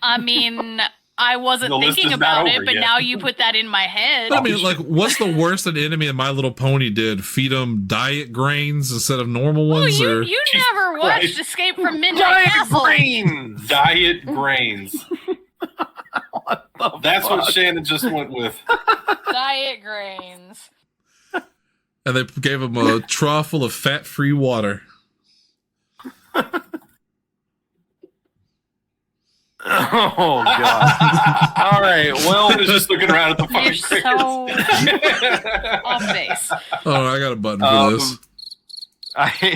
I mean, I wasn't thinking about it, but now you put that in my head. I mean, what's the worst an enemy in My Little Pony did? Feed them diet grains instead of normal ones? You never watched Escape from Midnight Castle. Diet grains. That's what Shannon just went with. Diet grains. and they gave him a trough full of fat-free water. Oh God! All right. Well, I was just looking around at the You're fire. so off base. Oh, I got a button for this.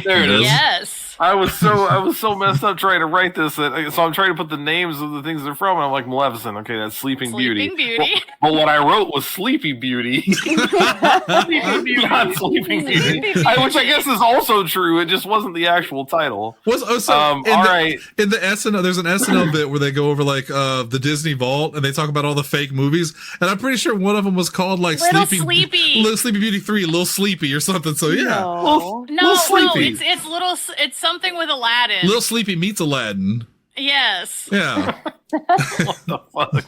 There it is. Yes. I was so messed up trying to write this that, so I'm trying to put the names of the things they're from, and I'm like Maleficent. Okay, that's Sleeping Beauty. Sleeping Beauty. But what I wrote was Sleepy Beauty, not Sleeping Beauty, which I guess is also true. It just wasn't the actual title. In the SNL, there's an SNL bit where they go over like the Disney Vault and they talk about all the fake movies, and I'm pretty sure one of them was called like Little Sleepy Beauty 3, Little Sleepy or something. So yeah, No. No, Sleepy. it's little. It's something with Aladdin. Little Sleepy meets Aladdin. Yes. Yeah. What the fuck?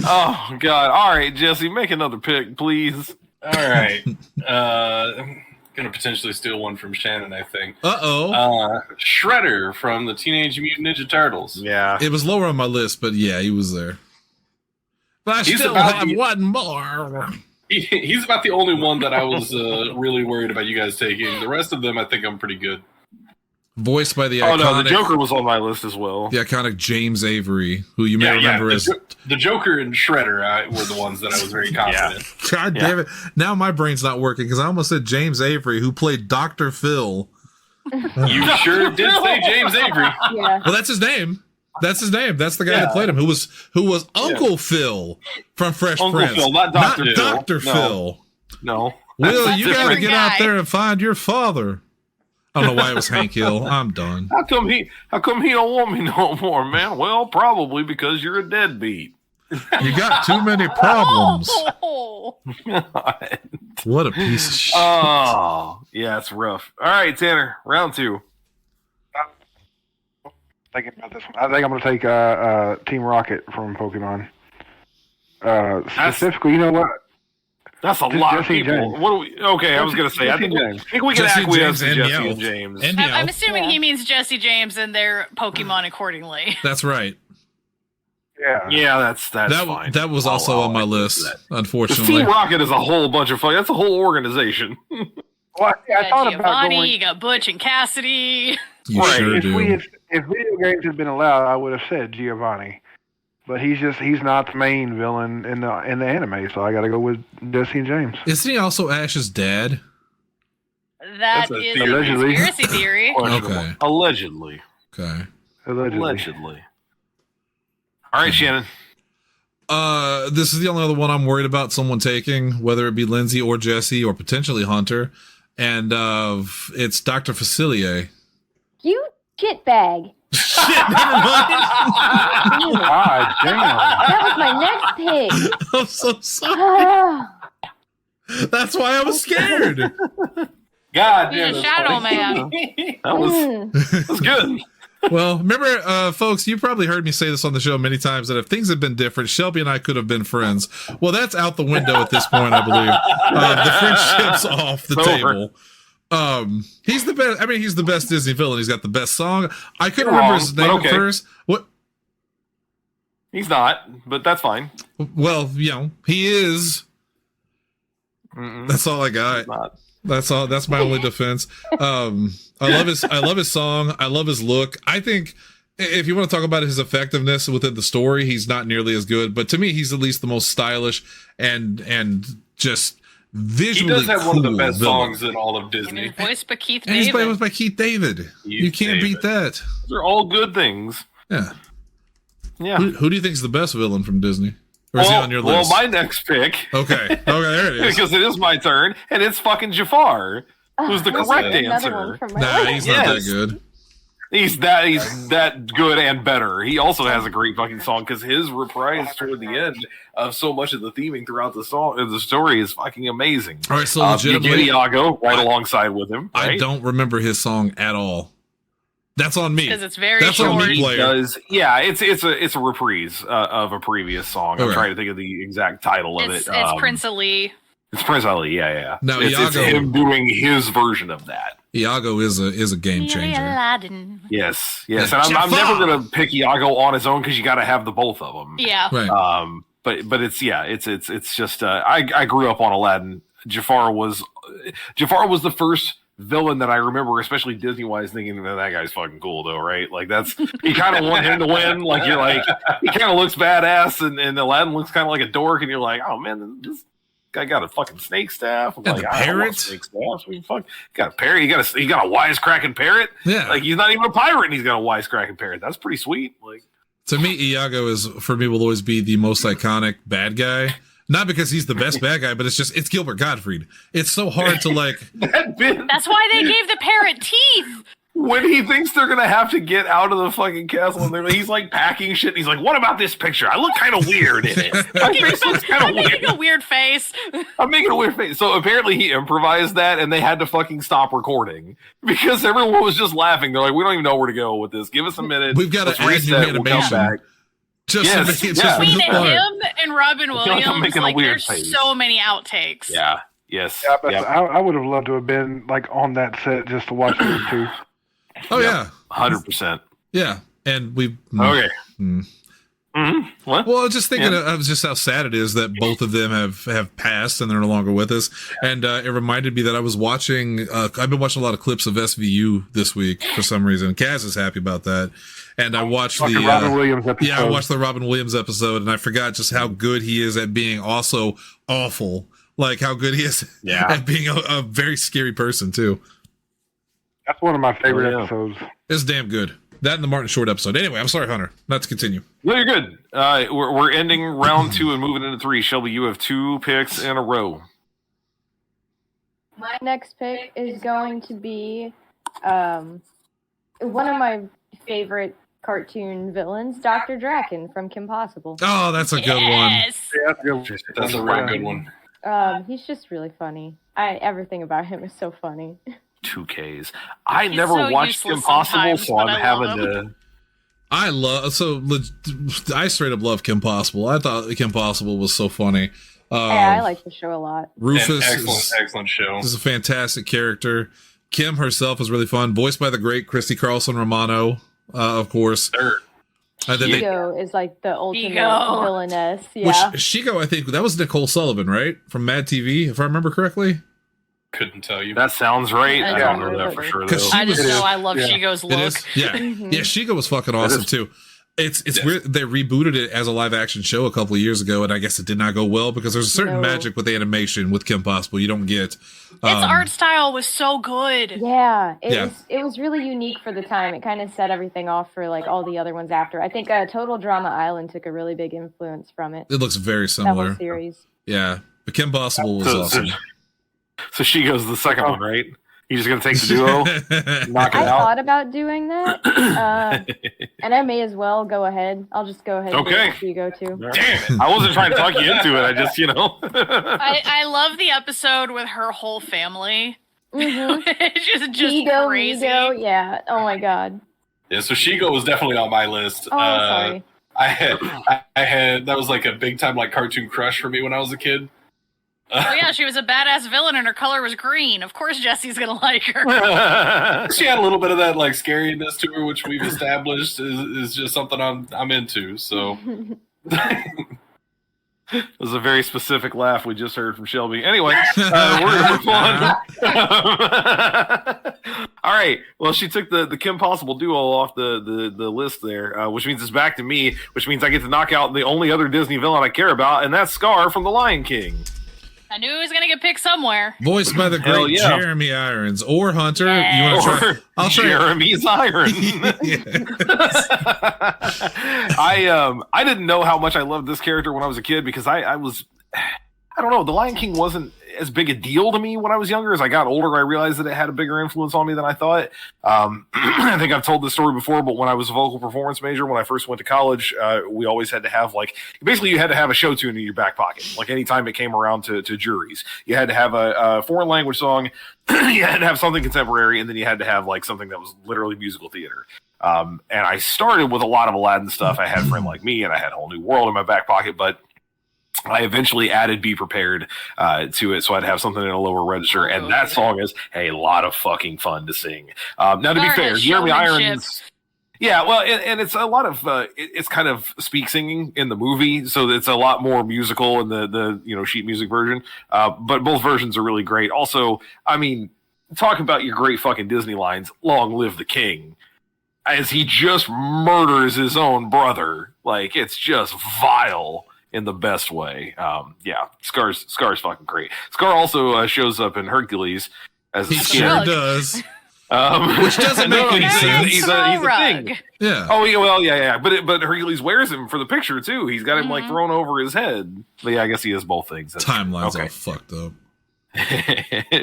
Oh God! All right, Jesse, make another pick, please. All right. I'm gonna potentially steal one from Shannon, I think. Shredder from the Teenage Mutant Ninja Turtles. Yeah. It was lower on my list, but yeah, he was there. But I He's still about have the- one more. He's about the only one that I was really worried about you guys taking. The rest of them, I think I'm pretty good. Voiced by the Oh iconic, no, the Joker was on my list as well. the iconic James Avery, who you may remember as. The Joker and Shredder were the ones that I was very confident. God damn it! Now my brain's not working because I almost said James Avery, who played Dr. Phil. You sure did say James Avery. Yeah. Well, that's his name. That's his name. That's the guy that played him, who was Uncle Phil from Fresh Uncle Prince, Phil, not Dr. Phil. Dr. No. Phil. No. Will, That's you a gotta different get out guy. there and find your father. I don't know why it was Hank Hill. I'm done. How come he don't want me no more, man? Well, probably because you're a deadbeat. You got too many problems. Oh. What a piece of shit. Oh, yeah, it's rough. All right, Tanner, round 2. Thinking about this one. I think I'm going to take Team Rocket from Pokemon. Specifically, you know what? That's a lot of Jesse people. James. What do we? Okay, I was gonna say. I Jesse think James. we can Jesse acquiesce James to and Jesse Meowth. and James. And I'm Meowth. assuming Yeah. he means Jesse James and their Pokemon accordingly. That's right. Yeah. Yeah, that's That fine. that was also on my agree with list, that. 'Cause unfortunately. Team Rocket is a whole bunch of fun. That's a whole organization. Well, You I got thought about Giovanni, going. you got Butch and Cassidy. You Right. sure If do. if video games had been allowed, I would have said Giovanni. But he's not the main villain in the anime, so I got to go with Jesse and James. Isn't he also Ash's dad? That That's a is theory. a Allegedly. conspiracy theory. Okay. Allegedly. Okay. Allegedly. All right, Shannon. This is the only other one I'm worried about someone taking, whether it be Lindsay or Jesse or potentially Hunter. And it's Dr. Facilier. You shitbag. Shit, never mind. God damn. That was my next pick. I'm so sorry. Ah. That's why I was scared. God He's damn, a that's shadow funny. man. That was Mm. good. Well, remember, folks, you probably heard me say this on the show many times that if things had been different, Shelby and I could have been friends. Well, that's out the window at this point, I believe. The friendship's off the It's over. table. He's the best. I mean, he's the best Disney villain. He's got the best song. I couldn't You're remember wrong, his but name okay. at first. What? He's not, but that's fine. Well, you know, he is. Mm-mm. That's all I got. He's not. That's all. That's my only defense. I love his song. I love his look. I think if you want to talk about his effectiveness within the story, he's not nearly as good. But to me, he's at least the most stylish and just He visually. does have one of the cool best villain. songs in all of And Disney. his voice by Keith And he's played David. with by Keith David. You can't beat that. They're all good things. Yeah. Yeah. Who do you think is the best villain from Disney? Or is he on your well, list? my next pick, Okay. Okay. There it is. because it is my turn, and it's fucking Jafar, who's the This is correct another one answer. from my Nah, list. he's not that Yes. good. He's that good and better. He also has a great fucking song because his reprise toward the end of so much of the theming throughout the song, the story is fucking amazing. All right. So You get legitimately, Iago right alongside with him. I Right? don't remember his song at all. That's on me. Because it's very That's on short. me. He player. does. Yeah, it's a reprise of a previous song. I'm Okay. trying to think of the exact title of It's it. Prince Ali. It's Prince Ali. Yeah. Now, it's Iago- him doing his version of that. Iago is a game changer. Aladdin. Yes. Yeah, And I'm Jafar! never gonna pick Iago on his own because you got to have the both of them. Yeah. Right. But it's just I grew up on Aladdin Jafar was the first villain that I remember, especially Disney wise, thinking that guy's fucking cool though, right? Like you kind of want him to win. Like you're like, he kind of looks badass, and Aladdin looks kind of like a dork, and you're like, oh man, this guy got a fucking snake staff. I'm like, I don't want snake staff. I mean, fuck, got a parrot. He got a wisecracking parrot. Yeah, like he's not even a pirate, and he's got a wisecracking parrot. That's pretty sweet. Like to me, Iago will always be the most iconic bad guy. Not because he's the best bad guy, but it's Gilbert Gottfried. It's so hard to like. That's why they gave the parrot teeth. When he thinks they're gonna have to get out of the fucking castle, and he's like packing shit. And he's like, "What about this picture? I look kind of weird in it. My face looks kind of weird. I'm making a weird face. I'm making a weird face." So apparently he improvised that, and they had to fucking stop recording because everyone was just laughing. They're like, "We don't even know where to go with this. Give us a minute. We've got to add new animation." We'll come back. Between him and Robin Williams, like there's so many outtakes. Yeah. Yes. Yeah, but I would have loved to have been like on that set just to watch those two. Oh yeah, 100%. Yeah, and we okay. What? Well, I was just thinking of just how sad it is that both of them have passed and they're no longer with us. And it reminded me that I was watching. I've been watching a lot of clips of SVU this week for some reason. Kaz is happy about that. And I watched the Robin Williams episode. Yeah, I watched the Robin Williams episode, and I forgot just how good he is at being also awful. Like how good he is at being a very scary person too. That's one of my favorite episodes. It's damn good. That and the Martin Short episode. Anyway, I'm sorry, Hunter. Not to continue. No, you're good. We're ending round 2 and moving into 3. Shelby, you have 2 picks in a row. My next pick is going to be one of my favorite cartoon villains, Dr. Draken from Kim Possible. Oh, that's a good one. Yeah, that's a really good one. He's just really funny. Everything about him is so funny. 2Ks. I never watched Kim Possible, so I'm having to. I straight up love Kim Possible. I thought Kim Possible was so funny. I like the show a lot. Rufus, excellent show. This is a fantastic character. Kim herself is really fun, voiced by the great Christy Carlson Romano, of course. Sure. Shigo is like the ultimate villainess. Yeah. Which Shigo, I think that was Nicole Sullivan, right, from Mad TV, if I remember correctly. Couldn't tell you. That sounds right. I don't know that for sure. Though. I just know I love Shigo's look. It is. Yeah, yeah. Shigo was fucking awesome too. It's weird. They rebooted it as a live action show a couple of years ago, and I guess it did not go well because there's a certain magic with the animation with Kim Possible you don't get. Its art style was so good. Yeah, it was really unique for the time. It kind of set everything off for like all the other ones after. I think Total Drama Island took a really big influence from it. It looks very similar. That whole series. Yeah, but Kim Possible was awesome. So she goes the second one, right? You just gonna take the duo, knock it out. I thought about doing that, and I may as well go ahead. I'll just go ahead. Okay. And you go too. Damn it! I wasn't trying to talk you into it. I just, I love the episode with her whole family. Mm-hmm. It's just Ego, crazy. Yeah. Oh my god. Yeah. So Shigo was definitely on my list. Oh, sorry. I had that was like a big time like cartoon crush for me when I was a kid. Oh yeah, she was a badass villain and her color was green. Of course Jesse's gonna like her. She had a little bit of that like scariness to her, which we've established is just something I'm into. So it was a very specific laugh we just heard from Shelby. Anyway, we're gonna move on. All right. Well, she took the Kim Possible duo off the list there, which means it's back to me, which means I get to knock out the only other Disney villain I care about, and that's Scar from The Lion King. I knew he was gonna get picked somewhere. Voiced by the great Jeremy Irons or Hunter. Yes. You want to try? I'll try. Jeremy's Irons. I didn't know how much I loved this character when I was a kid because I don't know. The Lion King wasn't as big a deal to me when I was younger. As I got older, I realized that it had a bigger influence on me than I thought. I think I've told this story before, but when I was a vocal performance major, when I first went to college, we always had to have basically you had to have a show tune in your back pocket. Like anytime it came around to juries, you had to have a foreign language song, you had to have something contemporary, and then you had to have like something that was literally musical theater. And I started with a lot of Aladdin stuff. I had Friend Like Me, and I had Whole New World in my back pocket, but I eventually added Be Prepared to it, so I'd have something in a lower register, and that song is a lot of fucking fun to sing. Now, to be fair, Jeremy Irons... Yeah, well, and it's a lot of it's kind of speak singing in the movie, so it's a lot more musical in the sheet music version. But both versions are really great. Also, I mean, talk about your great fucking Disney lines. Long live the king, as he just murders his own brother. Like, it's just vile in the best way. Yeah, Scar's fucking great. Scar also shows up in Hercules as a He skin. sure does. Which doesn't make any sense. He's a thing. Yeah. Oh yeah, well, yeah. But Hercules wears him for the picture too. He's got him like thrown over his head. But yeah, I guess he has both things. Timeline's okay. all fucked up.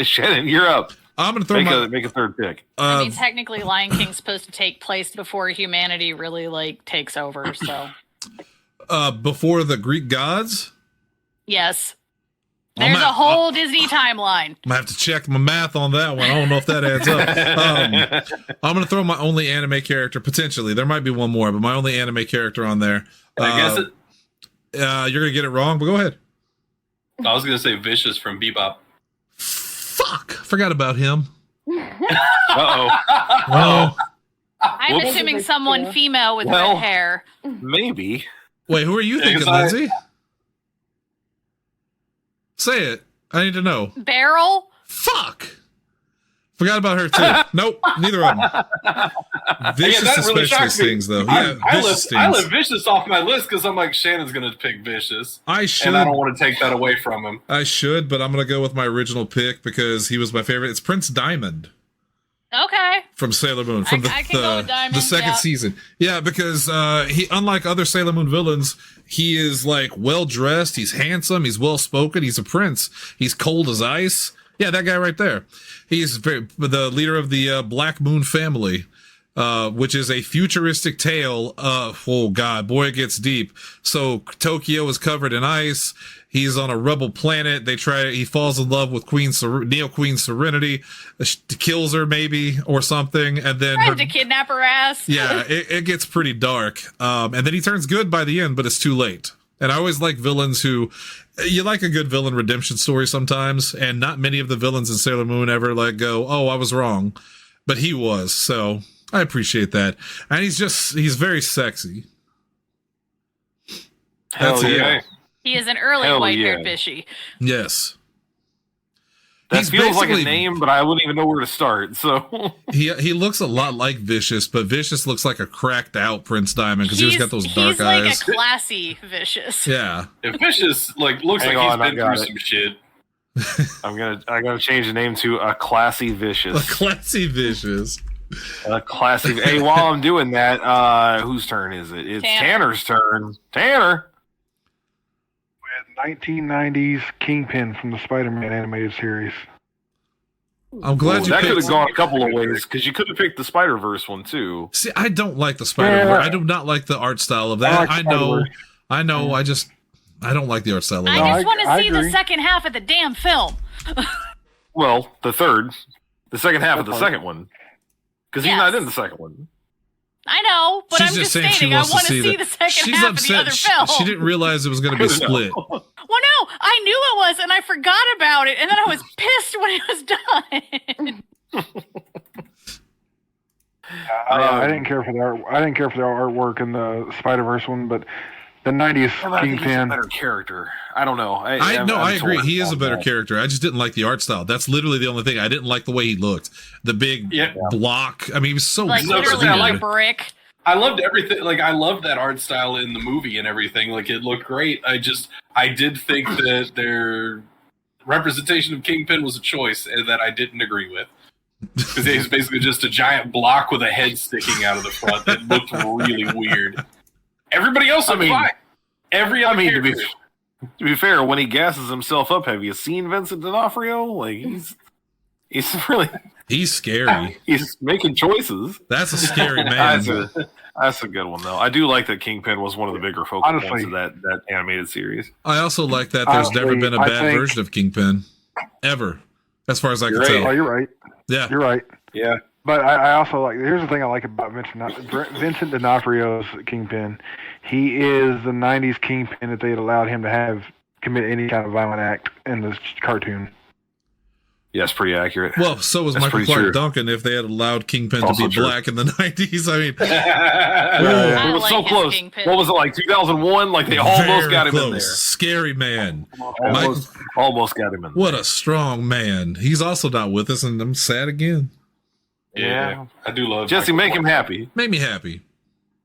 Shannon, you're up. I'm gonna throw make a third pick. I mean, technically, Lion King's supposed to take place before humanity really takes over. So, before the Greek gods. yes, there's a whole Disney timeline. I'm gonna have to check my math on that one. I don't know if that adds up. I'm gonna throw my only anime character potentially. There might be one more, but my only anime character on there. I guess you're gonna get it wrong, but go ahead. I was gonna say Vicious from Bebop. Fuck, forgot about him. Uh-oh. Well, I'm Whoops. assuming someone female with red hair. Maybe. wait, who are you thinking, Lindsay? Say it. I need to know. Beryl. Fuck. Forgot about her too. Nope, neither of them. Vicious that really especially shocked me. stings though. Yeah, I Vicious left stings. Vicious off my list because I'm like, Shannon's gonna pick Vicious, I should. and I don't want to take that away from him. I should, but I'm gonna go with my original pick because he was my favorite. It's Prince Diamond Okay. from Sailor Moon from I can go with Diamond, the second yeah. season. Yeah, because he, unlike other Sailor Moon villains, he is like well dressed. He's handsome. He's well spoken. He's a prince. He's cold as ice. Yeah, that guy right there. He's the leader of the Black Moon family, which is a futuristic tale. Oh God, boy, it gets deep. So Tokyo is covered in ice. He's on a rebel planet. He falls in love with Neo Queen Serenity, kills her maybe or something, and then Tried to kidnap her ass. yeah, it gets pretty dark. And then he turns good by the end, but it's too late. And I always like villains who, you like a good villain redemption story sometimes, and not many of the villains in Sailor Moon ever go, oh, I was wrong. But he was, so I appreciate that. And he's very sexy. Hell That's it. yeah. He is an early Hell white-haired yeah. fishy. Yes. That He's feels like a basically- name, but I wouldn't even know where to start. So He looks a lot like Vicious, but Vicious looks like a cracked out Prince Diamond because he's got those dark he's eyes. like a classy Vicious. Yeah. If Vicious looks Hang like on, I he's been got through it. some shit. I gotta change the name to a classy A vicious. classy Vicious. A classy. Hey, while I'm doing that, whose turn is it? It's Tanner. Tanner's turn. Tanner. 1990s Kingpin from the Spider-Man animated series. I'm glad you That could picked. have gone a couple of ways because you could have picked the Spider-Verse one too. See, I don't like the Spider-Verse. Yeah. I do not like the art style of I that. like I know. Spider-Verse. I don't like the art style of I that. just want to I see the agree. second half of the damn film. Well, the second half of the second one, because he's Yes. not in the second one. I know, but I'm just saying she stating I wants want to see the the second She's half upset. of the other film. She didn't realize it was going to be split. Well, no, I knew it was, and I forgot about it, and then I was pissed when it was done. I didn't care for the art. I didn't care for the artwork in the Spider-Verse one, but the 90s I think he's a Kingpin. better character. I don't know. I agree. torn He is a on better that. character. I just didn't like the art style. That's literally the only thing. I didn't like the way he looked. The big block. I mean, he was so Like No, literally I a like- brick. I loved everything. Like, I loved that art style in the movie and everything. Like, it looked great. I did think that their representation of Kingpin was a choice and that I didn't agree with. Because he's basically just a giant block with a head sticking out of the front that looked really weird. Everybody else looked fine. Every other character. To be fair, when he gasses himself up, have you seen Vincent D'Onofrio? Like he's really He's scary. he's making choices. That's a scary man. That's a good one though. I do like that Kingpin was one of the bigger focal Honestly. points of that animated series. I also like that there's never Honestly, been a I bad think- version of Kingpin. Ever. As far as I can You're right. Oh, tell. you're right. Yeah. You're right. Yeah. But I also like. Here's the thing I like about Vincent D'Onofrio's Kingpin. He is the '90s Kingpin that they had allowed him to commit any kind of violent act in this cartoon. Yes, pretty accurate. Well, so was That's Michael pretty Clark true. Duncan if they had allowed Kingpin to Also be true. black in the 90s. I mean, I It was like so his close. Kingpin. What was it, like 2001? Like they almost very got him close. in there. Scary man. Almost got him in there. What a strong man. He's also not with us, and I'm sad again. Yeah. I do love Jesse, Michael make him Clark. happy. Made me happy.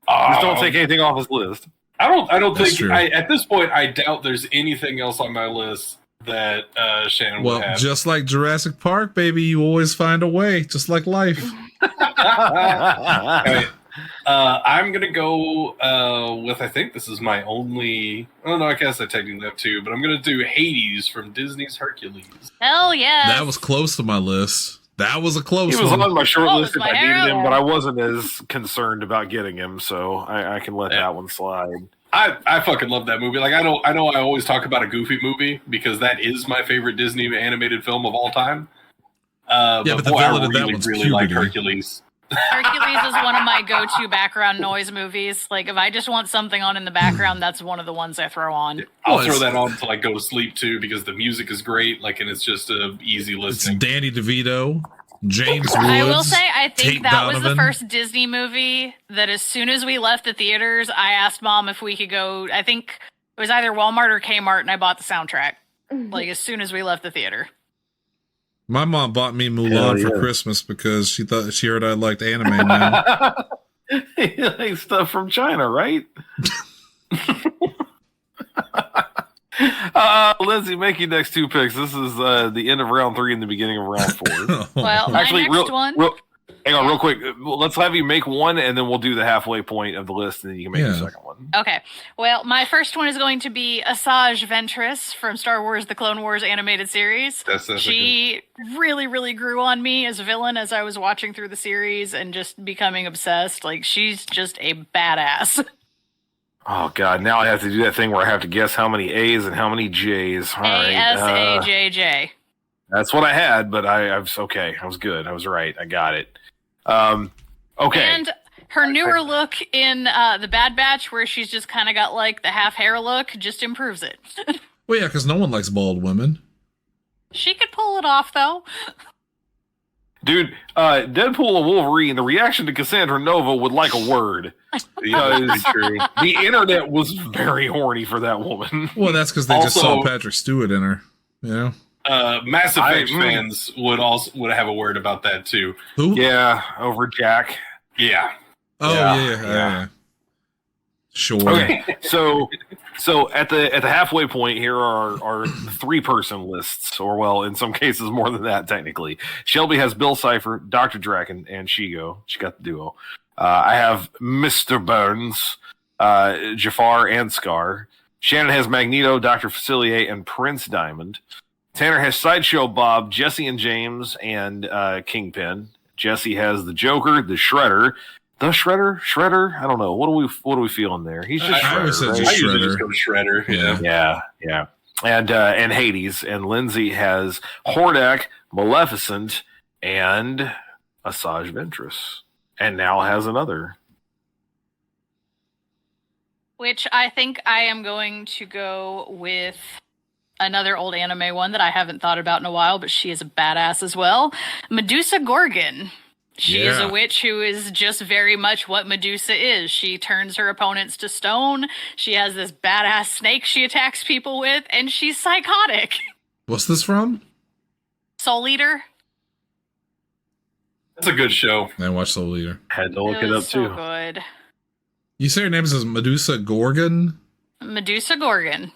Just don't take anything off his list. I don't That's think true. at this point I doubt there's anything else on my list that Shannon Well, would have. just like Jurassic Park, baby, you always find a way, just like life. Alright. I'm gonna go with, I think this is my only. Oh no, I guess I technically have two, but I'm gonna do Hades from Disney's Hercules. Hell yeah. That was close to my list. That was a close He was one. on my short Oh, list it's if my I needed hero. him, but I wasn't as concerned about getting him, so I can let that one slide. I fucking love that movie. Like I know I always talk about a Goofy movie because that is my favorite Disney animated film of all time. but the boy, villain I of that really, one's really like puberty. Hercules. Hercules is one of my go-to background noise movies. Like, if I just want something on in the background, that's one of the ones I throw on. I'll Well, throw it's- that on to like go to sleep too because the music is great. Like, and it's just a easy It's listening. Danny DeVito, James Woods. I will say, I think Tate that was the Donovan. first Disney movie that as soon as we left the theaters, I asked Mom if we could go. I think it was either Walmart or Kmart, and I bought the soundtrack. Like, as soon as we left the theater. My mom bought me Mulan Hell for yeah. Christmas because she thought she heard I liked anime now. He likes stuff from China, right? Lindsay, make your next two picks. This is the end of round 3 and the beginning of round 4. Well, my Actually, next one. hang on, real quick. Let's have you make one, and then we'll do the halfway point of the list, and then you can make the Yeah. second one. Okay. Well, my first one is going to be Asajj Ventress from Star Wars: The Clone Wars animated series. That's She really, really grew on me as a villain as I was watching through the series and just becoming obsessed. Like, she's just a badass. Oh God! Now I have to do that thing where I have to guess how many A's and how many J's. All right, ASAJJ. that's what I had, but I was okay. I was good. I was right. I got it. Okay. And her newer look in the Bad Batch, where she's just kind of got like the half hair look, just improves it. Well, yeah, because no one likes bald women. She could pull it off, though. Dude, Deadpool and Wolverine, the reaction to Cassandra Nova would like a word. Because the internet was very horny for that woman. Well, that's because they just saw Also- Patrick Stewart in her. You know? Mass Effect I- fans would have a word about that too. Who? Yeah, over Jack. Yeah. Oh, Yeah, yeah. Sure. Okay, so at the halfway point here are 3-person lists, or well, in some cases more than that technically. Shelby has Bill Cipher, Dr. Draken, and Shigo. She got the duo. I have Mr. Burns, Jafar, and Scar. Shannon has Magneto, Dr. Facilier, and Prince Diamond. Tanner has Sideshow Bob, Jesse and James, and Kingpin. Jesse has the Joker, the Shredder. The Shredder? I don't know. What are we feeling there? He's just I always Shredder, said right? just I usually Shredder. just go to Shredder. Yeah. Yeah. Yeah. And Hades. And Lindsay has Hordak, Maleficent, and Asajj Ventress. And now has another. Which I think I am going to go with another old anime one that I haven't thought about in a while, but she is a badass as well. Medusa Gorgon. She is Yeah. a witch who is just very much what Medusa is. She turns her opponents to stone. She has this badass snake she attacks people with, and she's psychotic. What's this from? Soul Eater. That's a good show. I watched Soul Eater. Had to look it was up so too. good. You say her name is Medusa Gorgon? Medusa Gorgon.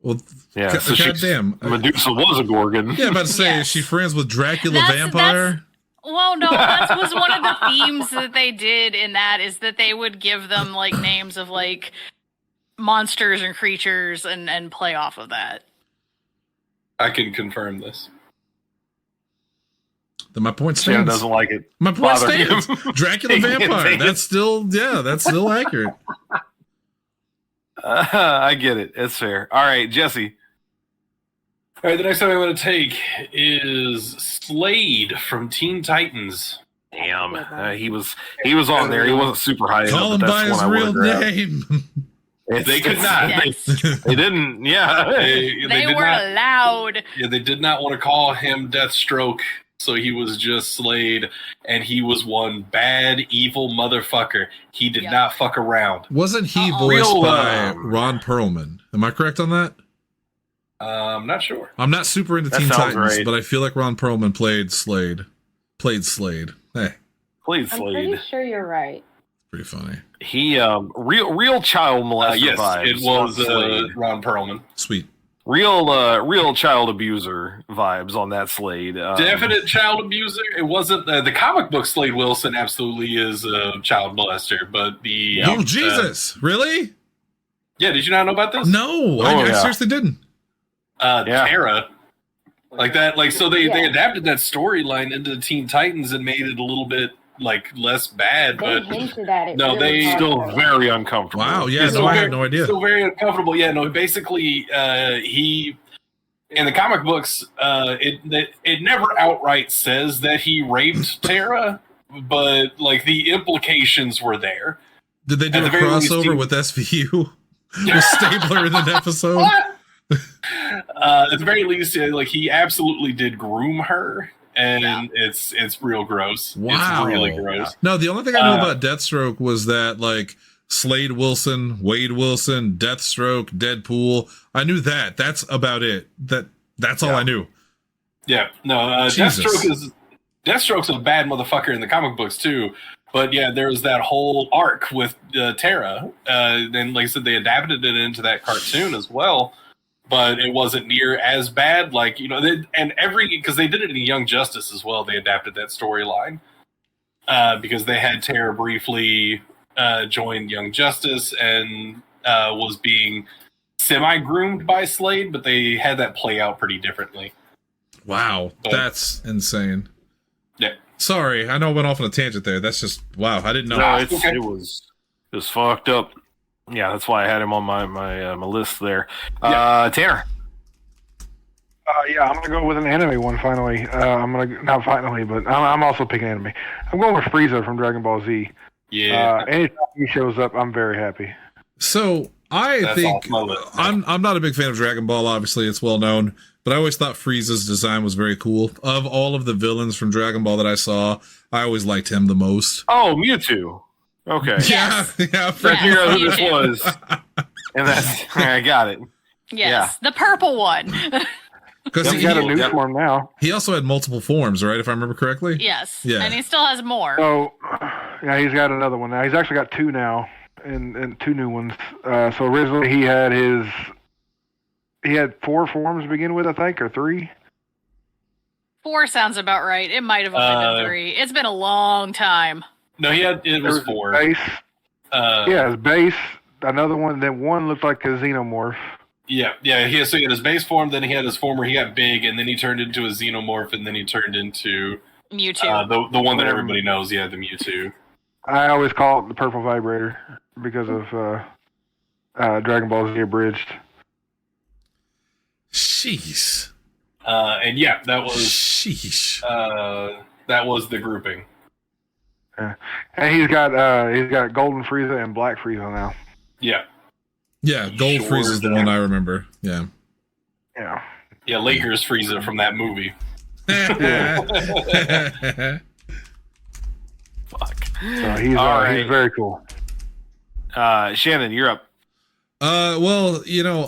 Well, Yeah, so she's- goddamn. Medusa was a Gorgon. Yeah, I'm about to say, Yes. is she friends with Dracula That's- Vampire? Well, no, that was one of the themes that they did in that, is that they would give them like names of like monsters and creatures and play off of that. I can confirm this. Then my point Shannon stands. doesn't like it. My point bother stands. him. Dracula He can't Vampire. take it. That's still accurate. I get it. It's fair. All right, Jesse. All right, the next one I'm going to take is Slade from Teen Titans. Damn, he was on there. He wasn't super high Call him up, but by that's his one I real would grab. name. They could not. Yes. They didn't. Yeah. They They did were not. allowed. Yeah, they did not want to call him Deathstroke, so he was just Slade, and he was one bad, evil motherfucker. He did Yep. not fuck around. Wasn't he Uh-oh. voiced Real, by Ron Perlman? Am I correct on that? I'm not sure. I'm not super into That Teen sounds Titans, right. but I feel like Ron Perlman played Slade. Hey, Please, I'm Slade. pretty sure you're right. pretty funny. He real child molester Yes, vibes. it was on Slade. Ron Perlman. Sweet. Real child abuser vibes on that Slade. Definite child abuser. It wasn't the comic book Slade Wilson absolutely is a child molester, but the Oh, Jesus. Really? yeah, did you not know about this? No, I yeah. seriously didn't. Yeah. Tara. Like that, like so they Yeah. adapted that storyline into the Teen Titans and made it a little bit like less bad, They but hinted at it. No, really they hard, still though. very uncomfortable. Wow, yeah, It's no, I very- had no idea. still very uncomfortable. Yeah, no, basically he in the comic books it never outright says that he raped Tara, but like the implications were there. Did they do At a the very least, crossover you- with SVU? Was Stabler in an episode? At the very least, like he absolutely did groom her, and it's real gross. Wow. It's really gross. No, the only thing I knew about Deathstroke was that, like, Slade Wilson, Wade Wilson, Deathstroke, Deadpool. I knew that. That's about it. That's all I knew. Yeah, no, Jesus. Deathstroke's a bad motherfucker in the comic books too. But yeah, there was that whole arc with Tara, and like I said, they adapted it into that cartoon as well. But it wasn't near as bad, like because they did it in Young Justice as well. They adapted that storyline because they had Tara briefly join Young Justice and was being semi-groomed by Slade, but they had that play out pretty differently. Wow, But- that's insane. Yeah. Sorry, I know I went off on a tangent there. That's just, wow, I didn't know. No, Okay. it was fucked up. Yeah, that's why I had him on my list there. Tanner. Yeah, I'm gonna go with an anime one finally. Not finally, but I'm also picking anime. I'm going with Frieza from Dragon Ball Z. Yeah, Anytime he shows up, I'm very happy. So I That's think off my list. I'm not a big fan of Dragon Ball. Obviously, it's well known, but I always thought Frieza's design was very cool. Of all of the villains from Dragon Ball that I saw, I always liked him the most. Oh, Mewtwo. Okay. Yeah, yeah. I Fred- figured out who you this too. was. And that's I got it. Yes, the purple one. Because He's got a new Yep. form now. he also had multiple forms, right? If I remember correctly. Yes, Yeah. and he still has more. So, yeah, he's got another one now. He's actually got two now, and two new ones. So originally he had 4 forms to begin with, I think, or 3. 4 sounds about right. It might have only been 3. It's been a long time. no, it was There's 4. Base. Uh, Yeah, his base. Another one. Then one looked like a xenomorph. yeah. He had his base form, then he had his form where he got big, and then he turned into a xenomorph, and then he turned into Mewtwo. the one that everybody knows. Yeah, the Mewtwo. I always call it the purple vibrator because of Dragon Ball Z Abridged. Sheesh. And yeah, that was Sheesh. the grouping. And he's got Golden Frieza and Black Frieza now. Yeah, Yeah, Gold Sure Freeze is the does. one I remember. Yeah. Yeah. yeah, Lakers Frieza from that movie. Fuck. So he's All right. he's very cool. Shannon, you're up. Well,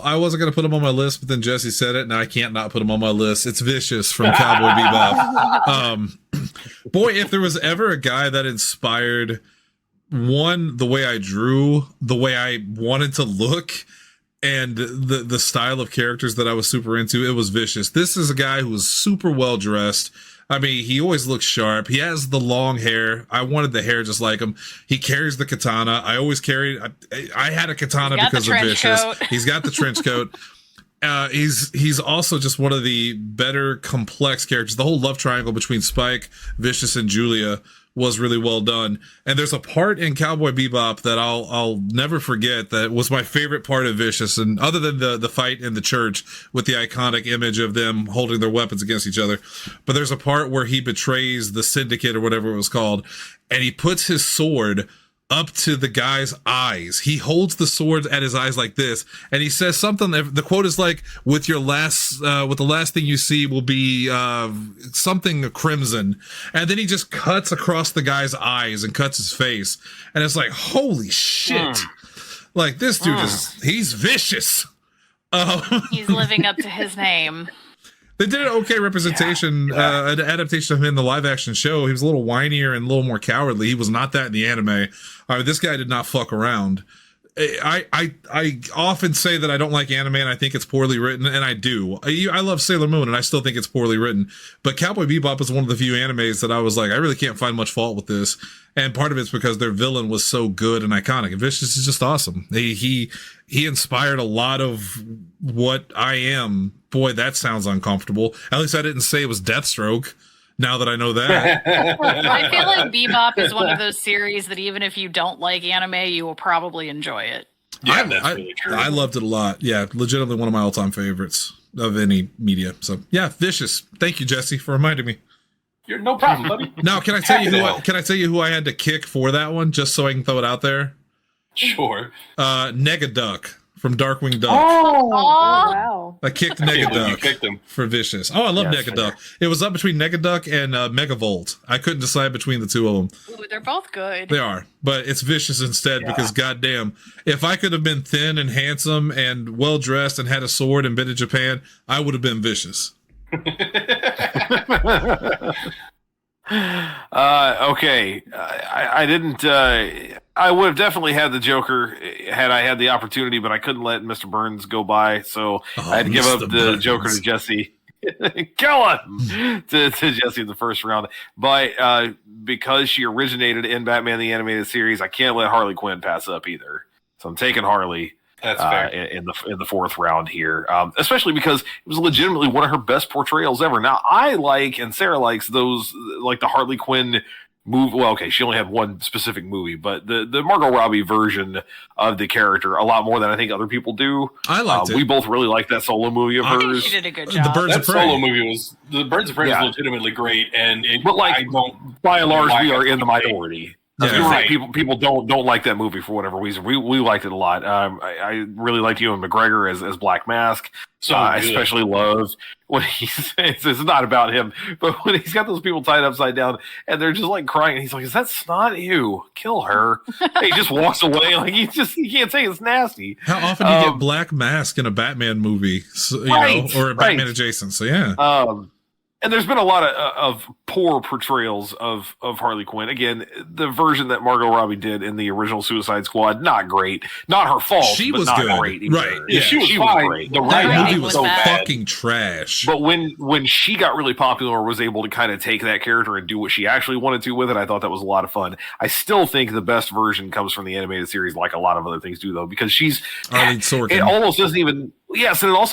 I wasn't gonna put him on my list, but then Jesse said it, and I can't not put him on my list. It's Vicious from Cowboy Bebop. Boy, if there was ever a guy that inspired the way I drew, the way I wanted to look, and the style of characters that I was super into, it was Vicious. This is a guy who was super well dressed. I mean, he always looks sharp. He has the long hair. I wanted the hair just like him. He carries the katana. I always carried. I had a katana He's got because the of trench Vicious. coat. He's got the trench coat. He's also just one of the better complex characters. The whole love triangle between Spike, Vicious, and Julia was really well done. And there's a part in Cowboy Bebop that I'll never forget that was my favorite part of Vicious. And other than the fight in the church with the iconic image of them holding their weapons against each other, but there's a part where he betrays the syndicate or whatever it was called, and he puts his sword up to the guy's eyes. He holds the sword at his eyes like this, and he says something. The quote is like, with the last thing you see will be something crimson. And then he just cuts across the guy's eyes and cuts his face. And it's like, holy shit. Like, this dude he's vicious. He's living up to his name. They did an okay representation, an adaptation of him in the live action show. He was a little whinier and a little more cowardly. He was not that in the anime. This guy did not fuck around. I often say that I don't like anime and I think it's poorly written, and I do. I love Sailor Moon and I still think it's poorly written. But Cowboy Bebop is one of the few animes that I was like, I really can't find much fault with this. And part of it's because their villain was so good and iconic. And Vicious is just awesome. He inspired a lot of what I am. Boy, that sounds uncomfortable. At least I didn't say it was Deathstroke. Now that I know that. I feel like Bebop is one of those series that even if you don't like anime, you will probably enjoy it. Yeah, that's really true. I loved it a lot. Yeah, legitimately one of my all-time favorites of any media. So yeah, Vicious. Thank you, Jesse, for reminding me. You're no problem, buddy. Now, can I tell you who I had to kick for that one, just so I can throw it out there? Sure. Negaduck from Darkwing Duck. Oh, Aw. wow. I kicked You Negaduck kicked him. for Vicious. Oh, I love Yes, Negaduck. It was up between Negaduck and Megavolt. I couldn't decide between the two of them. Ooh, they're both good. They are, but it's Vicious instead because goddamn, if I could have been thin and handsome and well dressed and had a sword and been in Japan, I would have been Vicious. Okay. I didn't. I would have definitely had the Joker had I had the opportunity, but I couldn't let Mr. Burns go by, so I had to give up Mr. the Burns. Joker to Jesse. Kill him to Jesse in the first round. But because she originated in Batman the Animated Series, I can't let Harley Quinn pass up either. So I'm taking Harley. That's fair. In the fourth round here, especially because it was legitimately one of her best portrayals ever. Now I like, and Sarah likes those, like the Harley Quinn movie. Well, okay, she only had one specific movie, but the Margot Robbie version of the character a lot more than I think other people do. I liked it. We both really like that solo movie of I think hers. she did a good The job. Birds That of Prey. solo movie was Yeah. legitimately great, and But like, I don't by and large, like we are it. in the minority. I was Yeah. gonna say, Right. people don't like that movie for whatever reason. We liked it a lot. I really liked Ewan McGregor as Black Mask. I good. especially love when he says it's not about him, but when he's got those people tied upside down and they're just like crying, and he's like, "Is that snot? Ew, kill her!" And he just walks away like he can't say it's nasty. How often do you get Black Mask in a Batman movie, so, Right, or a Batman right. adjacent? So yeah, And there's been a lot of poor portrayals of Harley Quinn. Again, the version that Margot Robbie did in the original Suicide Squad, not great. Not her fault, She but was not good. great either. Right. Yeah, she was fine. great. The that writing movie was was so bad. fucking trash. But when she got really popular, was able to kind of take that character and do what she actually wanted to with it, I thought that was a lot of fun. I still think the best version comes from the animated series, like a lot of other things do, though, because she's Arlene Sorkin. it almost doesn't even. Yes, and it almost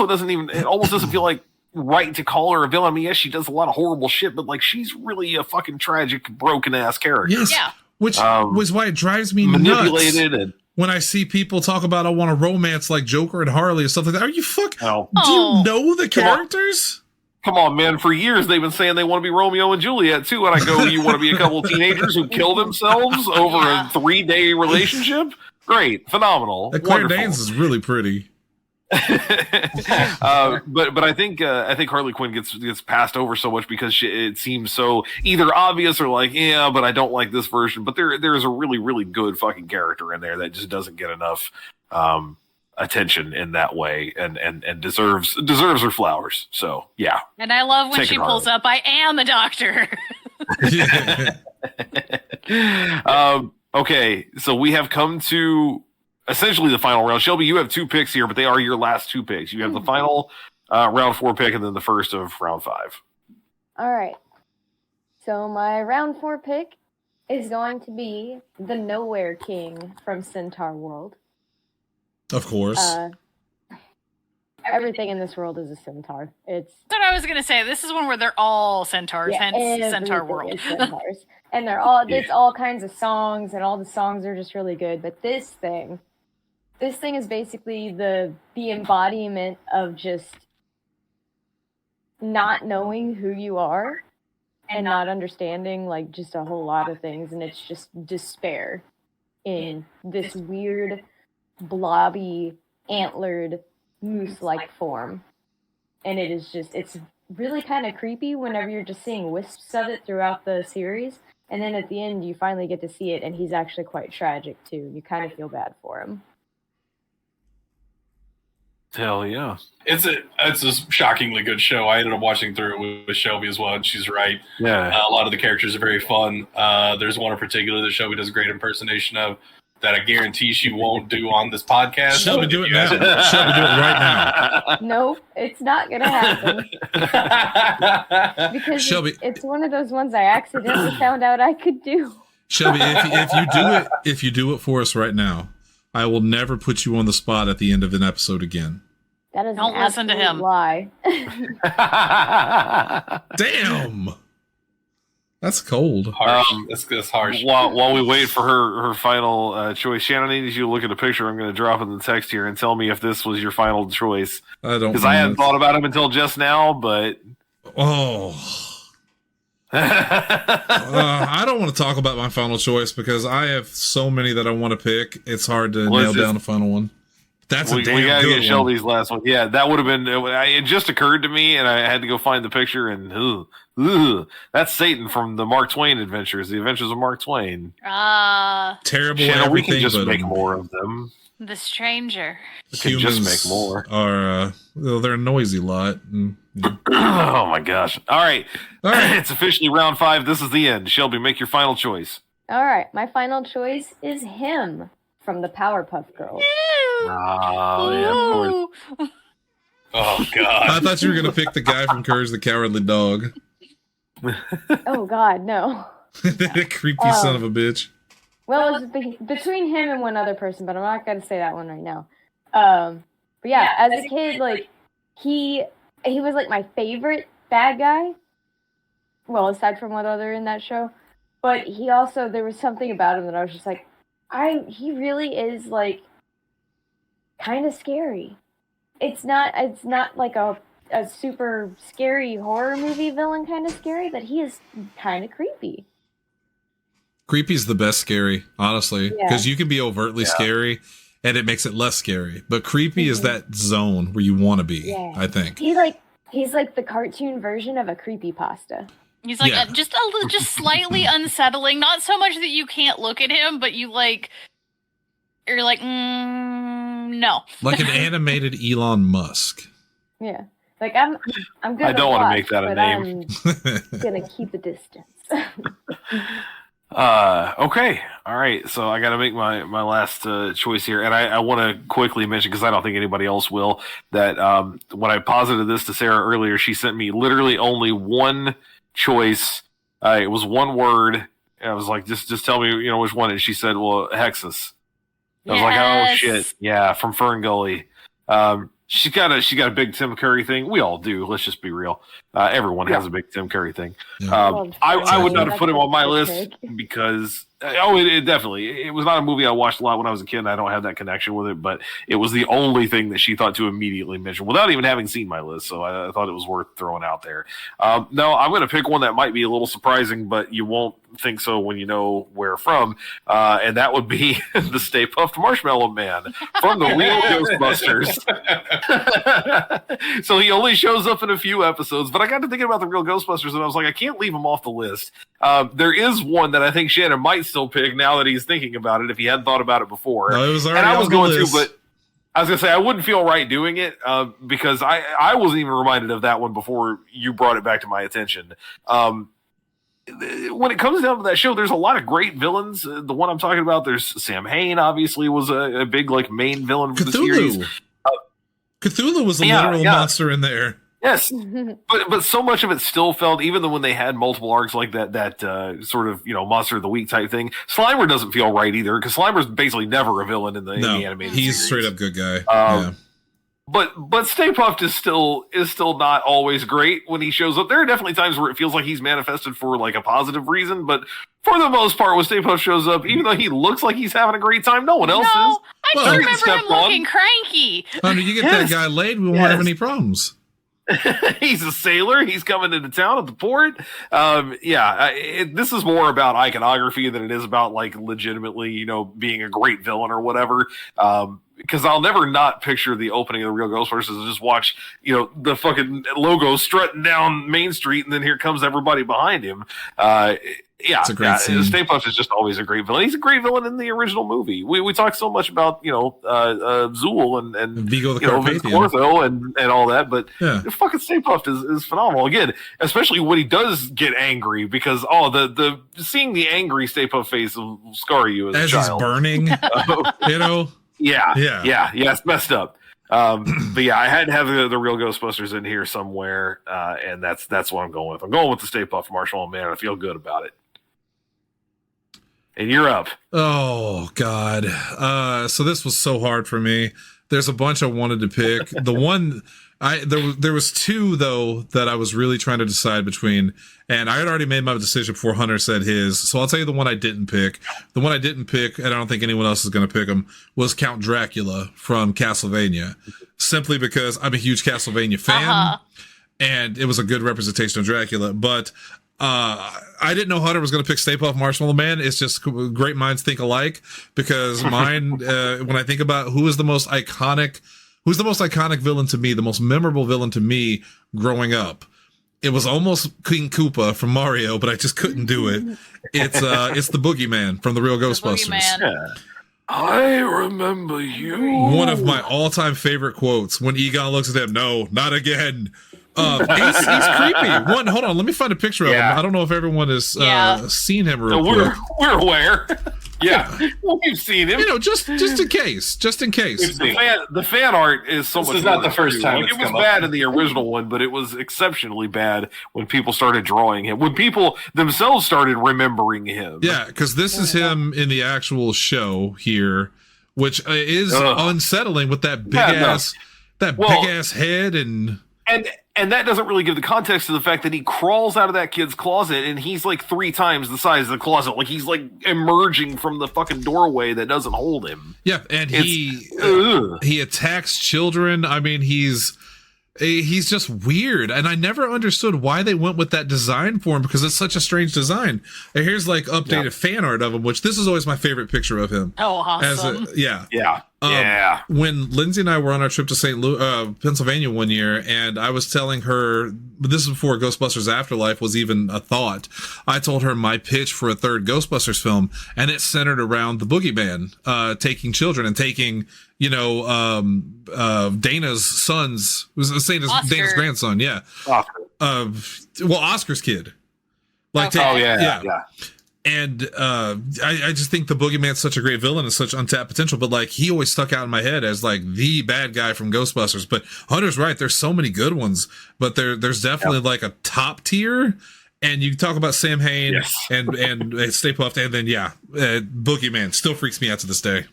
doesn't feel like right to call her a villain. I mean, yes, she does a lot of horrible shit, but like she's really a fucking tragic, broken ass character. Yes, Yeah. which was why it drives me Manipulated nuts and when I see people talk about I want a romance like Joker and Harley and stuff like that. Are you oh, Do you Oh. know the Come on. characters? come on, man. For years they've been saying they want to be Romeo and Juliet too, and I go, you want to be a couple of teenagers who kill themselves over Yeah. a 3-day relationship? Great, phenomenal, That Claire wonderful. Danes is really pretty. But I think Harley Quinn gets passed over so much because it seems so either obvious or like, yeah, but I don't like this version. But there's a really, really good fucking character in there that just doesn't get enough attention in that way and deserves her flowers. So yeah. And I love when Take she it, pulls Harley. up, I am a doctor. Okay, so we have come to essentially the final round. Shelby, you have 2 picks here, but they are your last 2 picks. You have the final round 4 pick and then the first of round 5. All right. So my round 4 pick is going to be the Nowhere King from Centaur World. Of course. Everything in this world is a centaur. It's That's what I was gonna say. This is one where they're all centaurs, hence Centaur everything World. is centaurs. And it's all kinds of songs, and all the songs are just really good. But this thing is basically the embodiment of just not knowing who you are and not understanding like just a whole lot of things, and it's just despair. in this weird, blobby, antlered, moose-like form. And it's really kind of creepy whenever you're just seeing wisps of it throughout the series. And then at the end, you finally get to see it, and he's actually quite tragic, too. You kind of feel bad for him. Hell yeah. It's a shockingly good show. I ended up watching through it with Shelby as well, and she's right. Yeah. A lot of the characters are very fun. There's one in particular that Shelby does a great impersonation of that I guarantee she won't do on this podcast. Shelby, do it now. Shelby, do it right now. Nope, it's not going to happen. Because Shelby. it's one of those ones I accidentally found out I could do. Shelby, if you do it for us right now, I will never put you on the spot at the end of an episode again. That is Don't an listen to absolute him. lie. Damn. That's cold. Harsh. That's harsh. While we wait for her final choice, Shannon, I need you to look at a picture I'm going to drop in the text here and tell me if this was your final choice. I don't Because I hadn't thought about him until just now, but... Oh. I don't want to talk about my final choice because I have so many that I want to pick. It's hard to nail down a final one. That's a damn we gotta good get one. Shelby's last one. Yeah, that would have been. It just occurred to me, and I had to go find the picture. And that's Satan from the Mark Twain Adventures, the Adventures of Mark Twain. Terrible. Shannon, we can everything, just but make more of them. The stranger. We can just humans make more. Are well, they're a noisy lot. Oh my gosh! All right, All right. it's officially round 5. This is the end. Shelby, make your final choice. All right, my final choice is him from the Powerpuff Girls. Oh yeah, of course. Oh God. I thought you were gonna pick the guy from Courage the Cowardly Dog. Oh God, no. That creepy son of a bitch. Well, it's between him and one other person, but I'm not going to say that one right now. But yeah, as a kid, like, he was, like, my favorite bad guy. Well, aside from one other in that show. But he also, there was something about him that I was just like, he really is, like, kind of scary. It's not like a super scary horror movie villain kind of scary, but he is kind of creepy. Creepy's the best scary, honestly, because you can be overtly scary and it makes it less scary. But creepy is that zone where you want to be, I think. He's like the cartoon version of a creepypasta. He's like just slightly unsettling. Not so much that you can't look at him, but you're like, no. Like an animated Elon Musk. Yeah. Like I'm good. I don't want to make that a name. I'm gonna keep a distance. Okay. All right. So I got to make my last choice here. And I want to quickly mention, because I don't think anybody else will, that when I posited this to Sarah earlier, she sent me literally only one choice. It was one word. And I was like, just tell me, which one. And she said, well, Hexus. I was like, oh, shit. Yeah, from Fern Gully. She's got a big Tim Curry thing. We all do. Let's just be real. Everyone has a big Tim Curry thing. Yeah. I would not have put him on my list because it definitely, it was not a movie I watched a lot when I was a kid, and I don't have that connection with it, but it was the only thing that she thought to immediately mention without even having seen my list, so I thought it was worth throwing out there. No, I'm going to pick one that might be a little surprising, but you won't think so when you know where from, and that would be the Stay Puft Marshmallow Man from the Real Ghostbusters. So he only shows up in a few episodes, but I got to thinking about the Real Ghostbusters, and I was like, I can't leave him off the list. There is one that I think Shannon might still pick now that he's thinking about it, if he hadn't thought about it before. No, it was already and I was on the going list. to, but I was going to say I wouldn't feel right doing it because I wasn't even reminded of that one before you brought it back to my attention. When it comes down to that show, there's a lot of great villains. The one I'm talking about, there's Sam Hain, obviously, was a big main villain for the series. Cthulhu was a literal monster in there. Yes, but so much of it still felt, even though when they had multiple arcs like that sort of monster of the week type thing, Slimer doesn't feel right either, because Slimer's basically never a villain in the animated he's series. straight up good guy. But Stay Puft is still not always great when he shows up. There are definitely times where it feels like he's manifested for a positive reason, but for the most part, when Stay Puft shows up, even though he looks like he's having a great time, no one else is. I just remember him looking cranky. Honey, you get that guy laid, we won't have any problems. He's a sailor. He's coming into town at the port. This is more about iconography than it is about like legitimately, being a great villain or whatever. Because I'll never not picture the opening of the Real Ghostbusters and just watch, the fucking logo strutting down Main Street, and then here comes everybody behind him. It's a great scene. Stay Puft is just always a great villain. He's a great villain in the original movie. We talk so much about Zool and Vigo the Vince Carpathian. Clortho and all that, but Yeah. fucking Stay Puft is phenomenal. Again, especially when he does get angry, because the seeing the angry Stay Puft face will scar you as a As child. he's burning, Yeah, Yeah. it's messed up. But yeah, I had to have the Real Ghostbusters in here somewhere, and that's what I'm going with. I'm going with the Stay Puft Marshmallow Man. I feel good about it. And you're up. Oh God. So this was so hard for me. There's a bunch I wanted to pick. The one there was two though that I was really trying to decide between, and I had already made my decision before Hunter said his. So I'll tell you the one I didn't pick. The one I didn't pick, and I don't think anyone else is going to pick him, was Count Dracula from Castlevania. Simply because I'm a huge Castlevania fan, and it was a good representation of Dracula. But I didn't know Hunter was going to pick Stay Puft Marshmallow Man. It's just great minds think alike, because mine, when I think about who's the most iconic villain to me, the most memorable villain to me growing up, it was almost King Koopa from Mario, but I just couldn't do it. It's the Boogeyman from the Real Ghostbusters. Boogeyman. I remember you. One of my all-time favorite quotes when Egon looks at him. No, not again. He's creepy. Hold on, let me find a picture of him. I don't know if everyone has seen him real quick. We're aware. Yeah, We've seen him. Just in case. The fan art is so much. This is not the worse, first too. time Like, it's it was come up. bad in the original one, but it was exceptionally bad when people started drawing him. When people themselves started remembering him. Yeah, because this is him in the actual show here, which is unsettling with that big ass head And that doesn't really give the context to the fact that he crawls out of that kid's closet and he's like 3 times the size of the closet. Like he's like emerging from the fucking doorway that doesn't hold him. Yeah, and he attacks children. I mean, he's just weird, and I never understood why they went with that design for him, because it's such a strange design. And here's like updated fan art of him, which this is always my favorite picture of him. Oh, awesome. When Lindsay and I were on our trip to St. Louis, Pennsylvania one year, and I was telling her, but this is before Ghostbusters Afterlife was even a thought, I told her my pitch for a third Ghostbusters film, and it centered around the Boogeyman taking children and taking, Dana's sons, Dana's grandson, Oscar's kid. And I just think the Boogeyman's such a great villain and such untapped potential, but like he always stuck out in my head as like the bad guy from Ghostbusters. But Hunter's right, there's so many good ones, but there's definitely like a top tier. And you talk about Sam Hain and Stay Puft, and then Boogeyman still freaks me out to this day.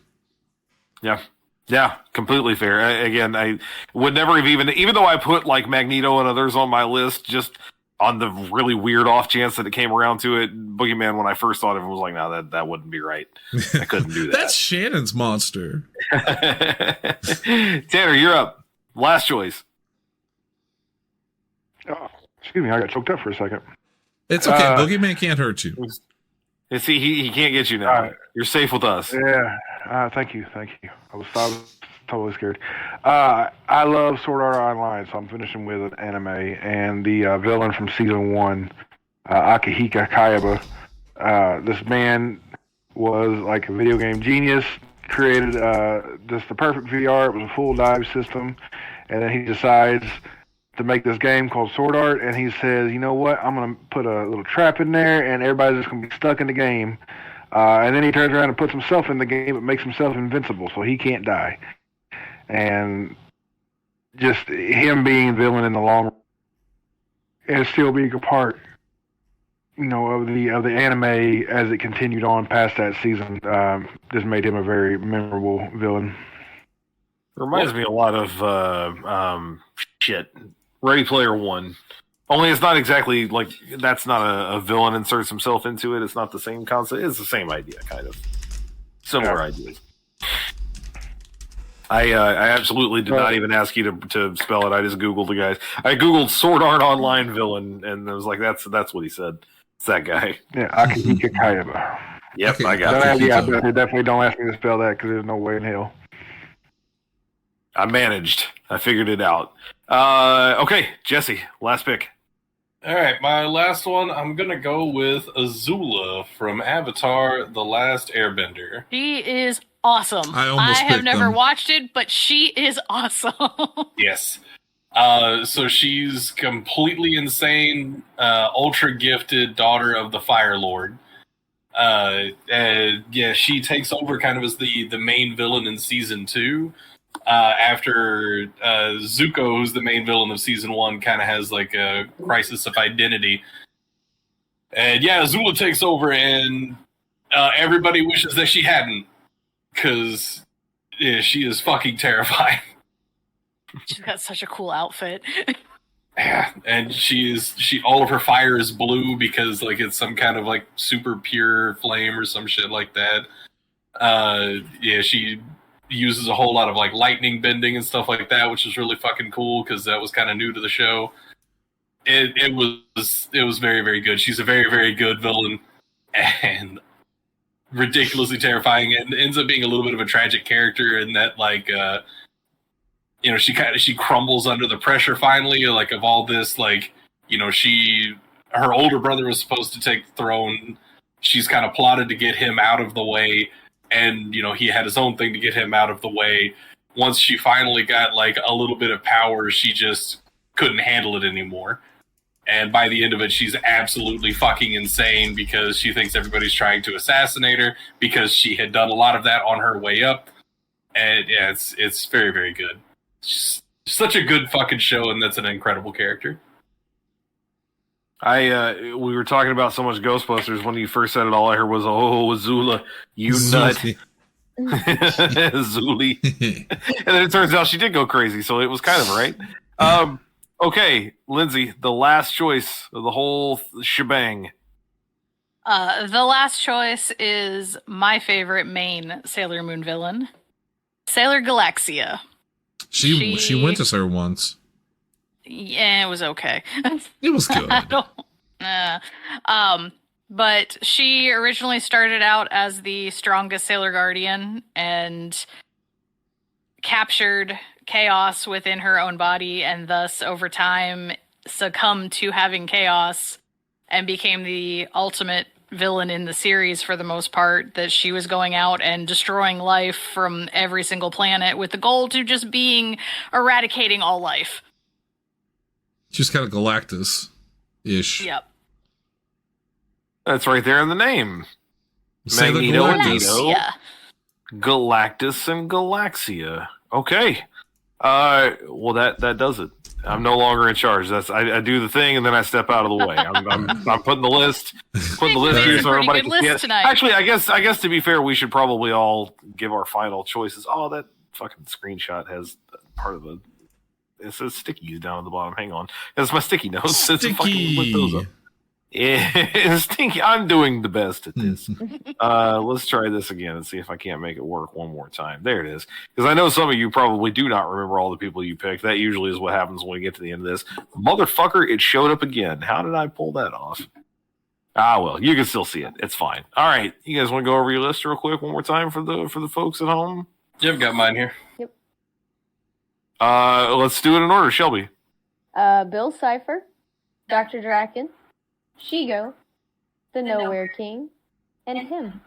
Yeah, completely fair. I would never have even though I put like Magneto and others on my list, just on the really weird off chance that it came around to it, Boogeyman, when I first thought of it, was like, no, that wouldn't be right. I couldn't do that. That's Shannon's monster. Tanner, you're up. Last choice. Oh, excuse me, I got choked up for a second. It's okay. Boogeyman can't hurt you. See, he can't get you now. You're safe with us. Yeah, thank you. I was totally scared. I love Sword Art Online, so I'm finishing with an anime, and the villain from season 1, Akihiko Kayaba. This man was like a video game genius, created just the perfect VR. It was a full dive system, and then he decides to make this game called Sword Art, and he says, you know what, I'm going to put a little trap in there, and everybody's just going to be stuck in the game. And then he turns around and puts himself in the game, but makes himself invincible, so he can't die. And just him being villain in the long run and still being a part, of the anime as it continued on past that season, just made him a very memorable villain. Reminds me a lot of Ready Player One. Only it's not exactly like that's not a villain inserts himself into it. It's not the same concept. It's the same idea, kind of similar ideas. I absolutely did not even ask you to spell it. I just Googled the guys. I Googled Sword Art Online villain, and I was like, that's what he said. It's that guy. Yeah, Akihiko Kaiba. Yep, Okay. I got it. Yeah, but definitely don't ask me to spell that because there's no way in hell. I managed. I figured it out. Okay, Jesse, last pick. All right, my last one, I'm going to go with Azula from Avatar The Last Airbender. She is awesome. I have picked never them. watched it, but she is awesome. Yes. So she's completely insane, ultra gifted daughter of the Fire Lord. Yeah, she takes over kind of as the main villain in season 2. After Zuko, who's the main villain of season 1, kind of has like a crisis of identity. And yeah, Azula takes over, and everybody wishes that she hadn't, because she is fucking terrifying. She's got such a cool outfit. Yeah, and she all of her fire is blue because like it's some kind of like super pure flame or some shit like that. Yeah, she uses a whole lot of like lightning bending and stuff like that, which is really fucking cool because that was kind of new to the show. It was very, very good. She's a very, very good villain and ridiculously terrifying, and ends up being a little bit of a tragic character in that like she crumbles under the pressure finally, like of all this, like, her older brother was supposed to take the throne. She's kind of plotted to get him out of the way, and he had his own thing to get him out of the way. Once she finally got like a little bit of power, she just couldn't handle it anymore. And by the end of it, she's absolutely fucking insane because she thinks everybody's trying to assassinate her because she had done a lot of that on her way up. And yeah, it's very, very good. It's such a good fucking show, and that's an incredible character. We were talking about so much Ghostbusters. When you first said it, all I heard was, "Oh, Azula, you nut." Zuli. And then it turns out she did go crazy, so it was kind of right. Okay, Lindsay, the last choice of the whole shebang. The last choice is my favorite main Sailor Moon villain, Sailor Galaxia. She went to her once. Yeah, it was okay. It was good. But she originally started out as the strongest Sailor Guardian and captured chaos within her own body, and thus over time succumbed to having chaos and became the ultimate villain in the series for the most part, that she was going out and destroying life from every single planet with the goal to just being eradicating all life. She's kind of Galactus-ish. Yep. That's right there in the name. Sailor Magneto and Galactus. Nito. Yeah. Galactus and Galaxia. Okay. Well, that does it. I'm no longer in charge. I do the thing and then I step out of the way. I'm putting the list. Here so everybody can see it. Tonight. Actually, I guess to be fair, we should probably all give our final choices. Oh, that fucking screenshot has part of the. It says stickies down at the bottom. Hang on, that's my sticky notes. Sticky. Yeah, stinky. I'm doing the best at this. Let's try this again and see if I can't make it work one more time. There it is. Because I know some of you probably do not remember all the people you picked. That usually is what happens when we get to the end of this. Motherfucker, it showed up again. How did I pull that off? Well, you can still see it. It's fine. All right, you guys want to go over your list real quick one more time for the folks at home? Yeah, I've got mine here. Yep. Let's do it in order. Shelby. Bill Cipher, Dr. Draken, Shigo, the Nowhere King, and him.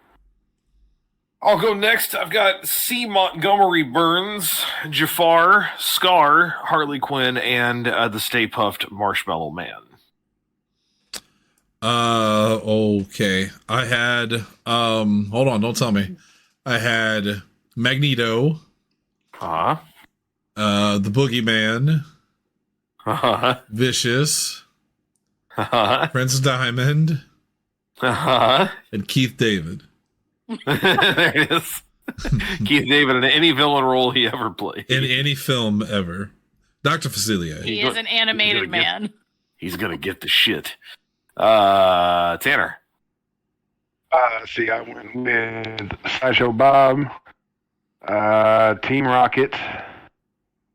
I'll go next. I've got C. Montgomery Burns, Jafar, Scar, Harley Quinn, and the Stay Puffed Marshmallow Man. Okay. I had, hold on, don't tell me. I had Magneto, Uh-huh. the Boogeyman, Uh-huh. Vicious, Uh-huh. Prince Diamond, Uh-huh. and Keith David. There it is. Keith David in any villain role he ever played. In any film ever. Dr. Facilier. He is an animated man. He's gonna get the shit. Tanner. See, I went with Sideshow Bob, Team Rocket.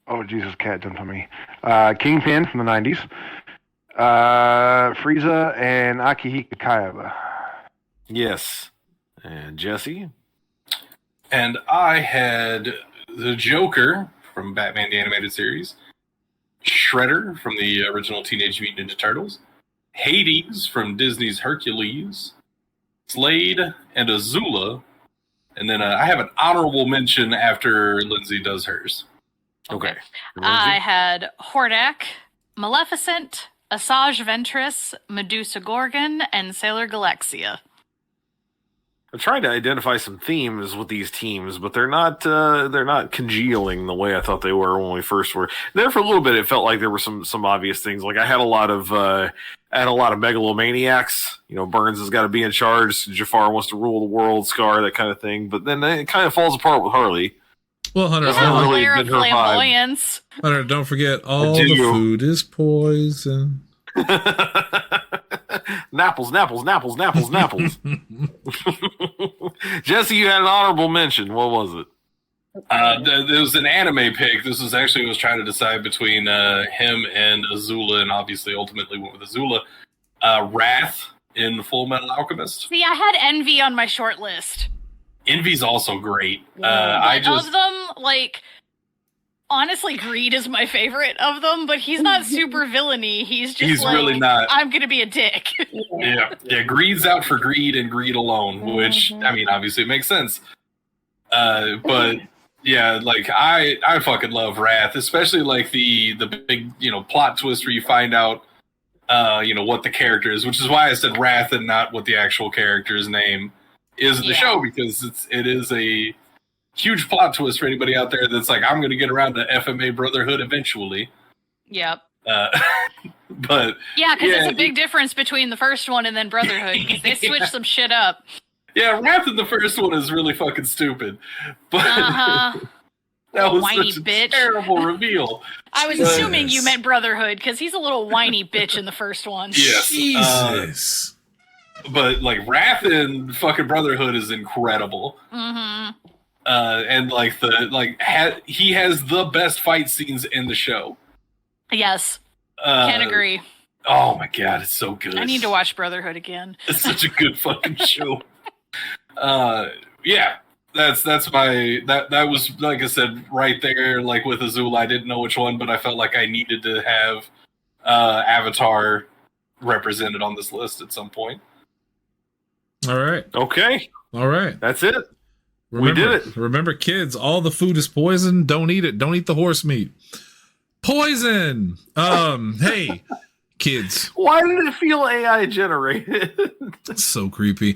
Oh, Jesus, cat jumped on me. Kingpin from the 90s. Frieza and Akihiko Kaiba. Yes. And Jesse? And I had the Joker from Batman the Animated Series, Shredder from the original Teenage Mutant Ninja Turtles, Hades from Disney's Hercules, Slade and Azula, and then I have an honorable mention after Lindsay does hers. Okay. I had Hordak, Maleficent, Asajj Ventress, Medusa Gorgon, and Sailor Galaxia. I'm trying to identify some themes with these teams, but they're not congealing the way I thought they were when we first were there. For a little bit, it felt like there were some obvious things. Like I had a lot of megalomaniacs. You know, Burns has got to be in charge. Jafar wants to rule the world. Scar, that kind of thing. But then it kind of falls apart with Harley. Well, Hunter, Yeah, A really layer of been her vibe. flamboyance. Hunter, don't forget all the food is poison. Napples. Jesse, you had an honorable mention. What was it? There was an anime pick. This was actually I was trying to decide between him and Azula, and obviously ultimately went with Azula. Wrath in Full Metal Alchemist. See, I had Envy on my short list. Envy's also great. Of them, like, honestly, Greed is my favorite of them, but he's not super villainy. He's like, really not. I'm gonna be a dick. Yeah. Greed's out for greed and greed alone, which I mean, obviously, it makes sense. But yeah, like I fucking love Wrath, especially like the big plot twist where you find out what the character is, which is why I said Wrath and not what the actual character's name is in the show, because it is a huge plot twist for anybody out there that's like, I'm going to get around to FMA Brotherhood eventually. Yep. But yeah, because it's a big difference between the first one and then Brotherhood, because they switched some shit up. Yeah, Wrath in the first one is really fucking stupid. But that was whiny such a bitch. terrible reveal. I was assuming you meant Brotherhood, because he's a little whiny bitch in the first one. Yes. Jesus. But like Wrath in fucking Brotherhood is incredible. Mm-hmm. And like he has the best fight scenes in the show. Yes. Can't agree. Oh my god, it's so good. I need to watch Brotherhood again. It's such a good fucking show. Yeah. That's my that was, like I said, right there, like with Azula. I didn't know which one, but I felt like I needed to have Avatar represented on this list at some point. All right. Okay. All right. That's it. Remember, we did it. Remember, kids, all the food is poison. Don't eat it. Don't eat the horse meat. Poison. Hey, kids. Why did it feel AI generated? That's so creepy.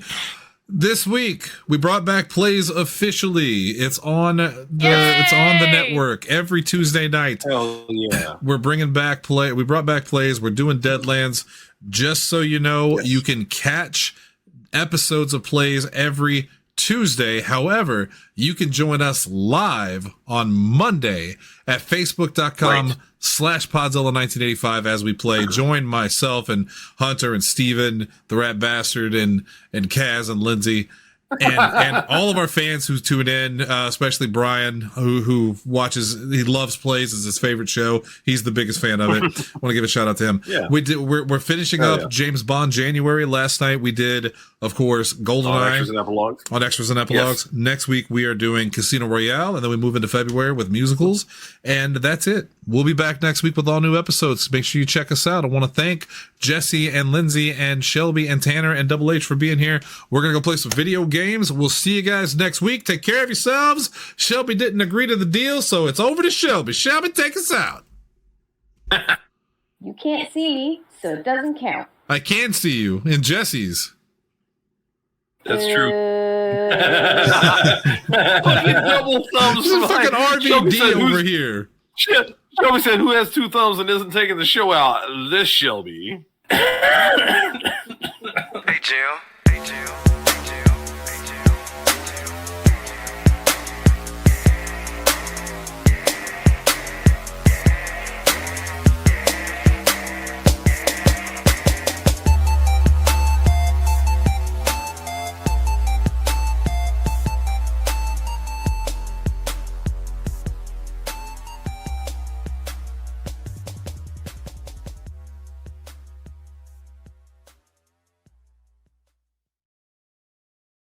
This week we brought back Plays officially. It's on the network every Tuesday night. Hell yeah. We're bringing back play. We brought back Plays. We're doing Deadlands. Just so you know, you can catch episodes of Plays every Tuesday. However, you can join us live on Monday at facebook.com/Podzilla1985 as we play. Join myself and Hunter and Steven, the Rat Bastard, and Kaz and Lindsay. And all of our fans who tune in, especially Brian, who watches, he loves Plays, is his favorite show. He's the biggest fan of it. I want to give a shout out to him. Yeah. We're finishing up James Bond January. Last night we did, of course, GoldenEye On Extras and Epilogues. On Extras and Epilogues. Yes. Next week we are doing Casino Royale, and then we move into February with musicals, and that's it. We'll be back next week with all new episodes. Make sure you check us out. I want to thank Jesse and Lindsay and Shelby and Tanner and Double H for being here. We're going to go play some video games. We'll see you guys next week. Take care of yourselves. Shelby didn't agree to the deal, so it's over to Shelby. Shelby, take us out. You can't see me, so it doesn't count. I can see you in Jesse's. That's true. Fucking double thumbs. This is fucking RVD over here. Shit. Shelby said, who has two thumbs and isn't taking the show out? This Shelby. Hey, Jill.